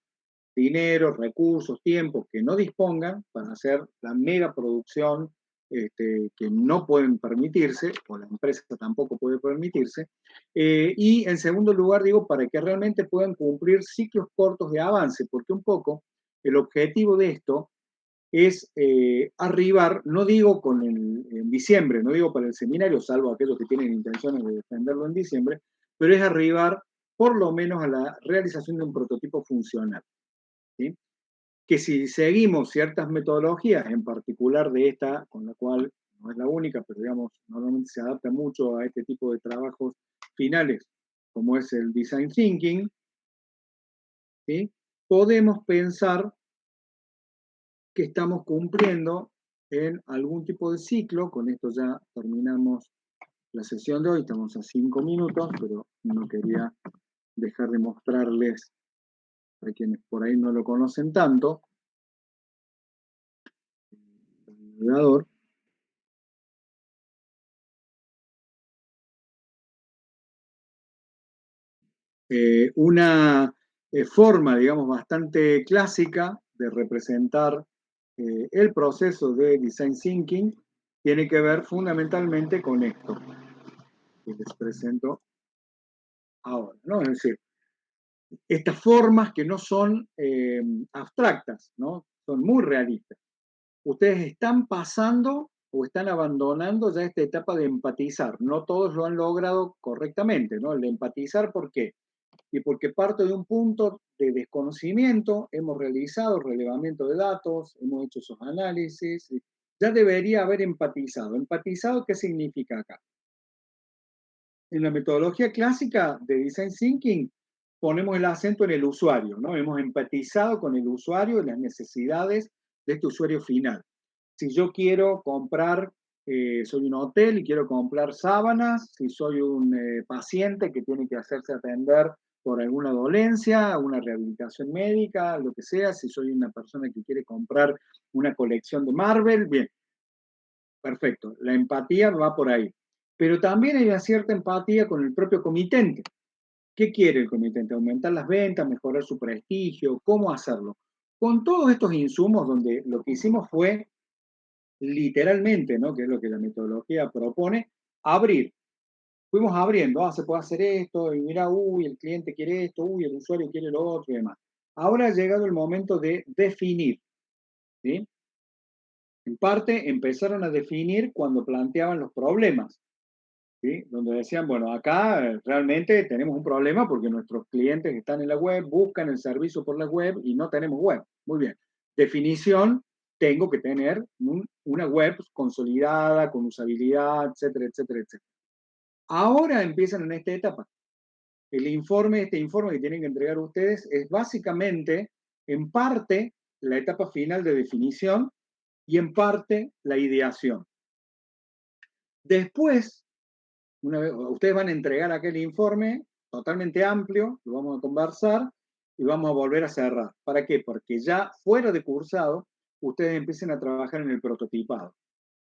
[SPEAKER 1] dinero, recursos, tiempo que no dispongan para hacer la mega producción que no pueden permitirse, o la empresa tampoco puede permitirse. Y en segundo lugar, digo, para que realmente puedan cumplir ciclos cortos de avance, porque un poco el objetivo de esto es arribar, no digo en diciembre, no digo para el seminario, salvo aquellos que tienen intenciones de defenderlo en diciembre, pero es arribar por lo menos a la realización de un prototipo funcional. ¿Sí? Que si seguimos ciertas metodologías, en particular de esta, con la cual no es la única, pero digamos, normalmente se adapta mucho a este tipo de trabajos finales, como es el design thinking, ¿sí? Podemos pensar que estamos cumpliendo en algún tipo de ciclo. Con esto ya terminamos la sesión de hoy, estamos a 5 minutos, pero no quería dejar de mostrarles a quienes por ahí no lo conocen tanto, el navegador. Una forma, digamos, bastante clásica de representar el proceso de design thinking tiene que ver fundamentalmente con esto que les presento ahora, ¿no? Es decir, estas formas que no son abstractas, ¿no? Son muy realistas. Ustedes están pasando o están abandonando ya esta etapa de empatizar. No todos lo han logrado correctamente, ¿no? El de empatizar, ¿por qué? Y porque parto de un punto de desconocimiento, hemos realizado relevamiento de datos, hemos hecho esos análisis, ya debería haber empatizado. ¿Empatizado qué significa acá? En la metodología clásica de Design Thinking ponemos el acento en el usuario, ¿no? Hemos empatizado con el usuario y las necesidades de este usuario final. Si yo quiero comprar, soy un hotel y quiero comprar sábanas, si soy un paciente que tiene que hacerse atender por alguna dolencia, una rehabilitación médica, lo que sea, si soy una persona que quiere comprar una colección de Marvel, bien, perfecto, la empatía va por ahí. Pero también hay una cierta empatía con el propio comitente. ¿Qué quiere el comitente? Aumentar las ventas, mejorar su prestigio, ¿cómo hacerlo? Con todos estos insumos donde lo que hicimos fue literalmente, ¿no? Que es lo que la metodología propone, abrir. Fuimos abriendo, se puede hacer esto, y mira, uy, el cliente quiere esto, uy, el usuario quiere lo otro y demás. Ahora ha llegado el momento de definir, ¿sí? En parte empezaron a definir cuando planteaban los problemas, ¿sí? Donde decían, bueno, acá realmente tenemos un problema porque nuestros clientes están en la web, buscan el servicio por la web y no tenemos web. Muy bien. Definición, tengo que tener una web consolidada, con usabilidad, etcétera, etcétera, etcétera. Ahora empiezan en esta etapa. Este informe que tienen que entregar ustedes es básicamente, en parte, la etapa final de definición y en parte la ideación. Después, una vez, ustedes van a entregar aquel informe totalmente amplio, lo vamos a conversar y vamos a volver a cerrar. ¿Para qué? Porque ya fuera de cursado, ustedes empiecen a trabajar en el prototipado.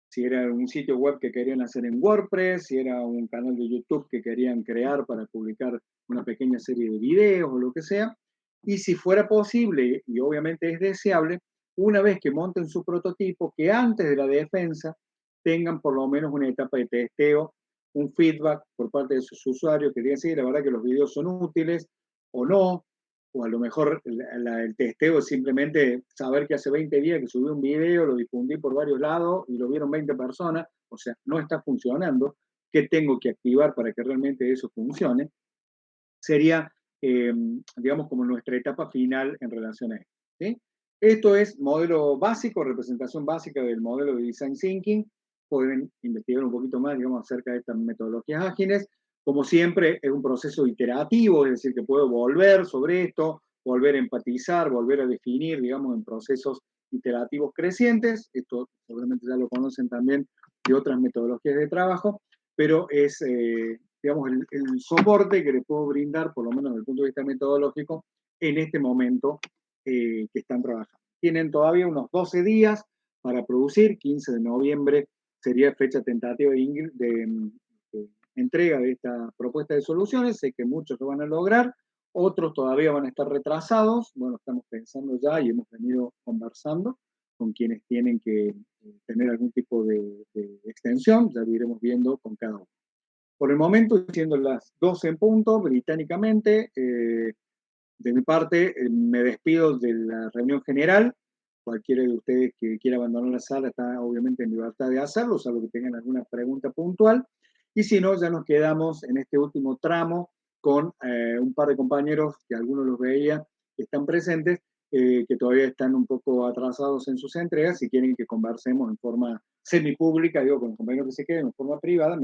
[SPEAKER 1] Si era un sitio web que querían hacer en WordPress, si era un canal de YouTube que querían crear para publicar una pequeña serie de videos o lo que sea. Y si fuera posible, y obviamente es deseable, una vez que monten su prototipo, que antes de la defensa tengan por lo menos una etapa de testeo, un feedback por parte de sus usuarios que digan, sí, la verdad que los videos son útiles o no, o a lo mejor el testeo es simplemente saber que hace 20 días que subí un video, lo difundí por varios lados y lo vieron 20 personas, o sea, no está funcionando. ¿Qué tengo que activar para que realmente eso funcione? Sería, digamos, como nuestra etapa final en relación a esto, ¿sí? Esto es modelo básico, representación básica del modelo de Design Thinking. Pueden investigar un poquito más, digamos, acerca de estas metodologías ágiles. Como siempre, es un proceso iterativo, es decir, que puedo volver sobre esto, volver a empatizar, volver a definir, digamos, en procesos iterativos crecientes. Esto seguramente ya lo conocen también de otras metodologías de trabajo, pero es, digamos, el soporte que les puedo brindar, por lo menos desde el punto de vista metodológico, en este momento que están trabajando. Tienen todavía unos 12 días para producir, 15 de noviembre sería fecha tentativa de entrega de esta propuesta de soluciones, sé que muchos lo van a lograr, otros todavía van a estar retrasados, bueno, estamos pensando ya y hemos venido conversando con quienes tienen que tener algún tipo de extensión, ya lo iremos viendo con cada uno. Por el momento, siendo las 12 en punto, británicamente, de mi parte, me despido de la reunión general. Cualquiera de ustedes que quiera abandonar la sala está obviamente en libertad de hacerlo, salvo que tengan alguna pregunta puntual. Y si no, ya nos quedamos en este último tramo con un par de compañeros, que algunos los veía, que están presentes, que todavía están un poco atrasados en sus entregas y quieren que conversemos en forma semipública, digo, con los compañeros que se queden en forma privada.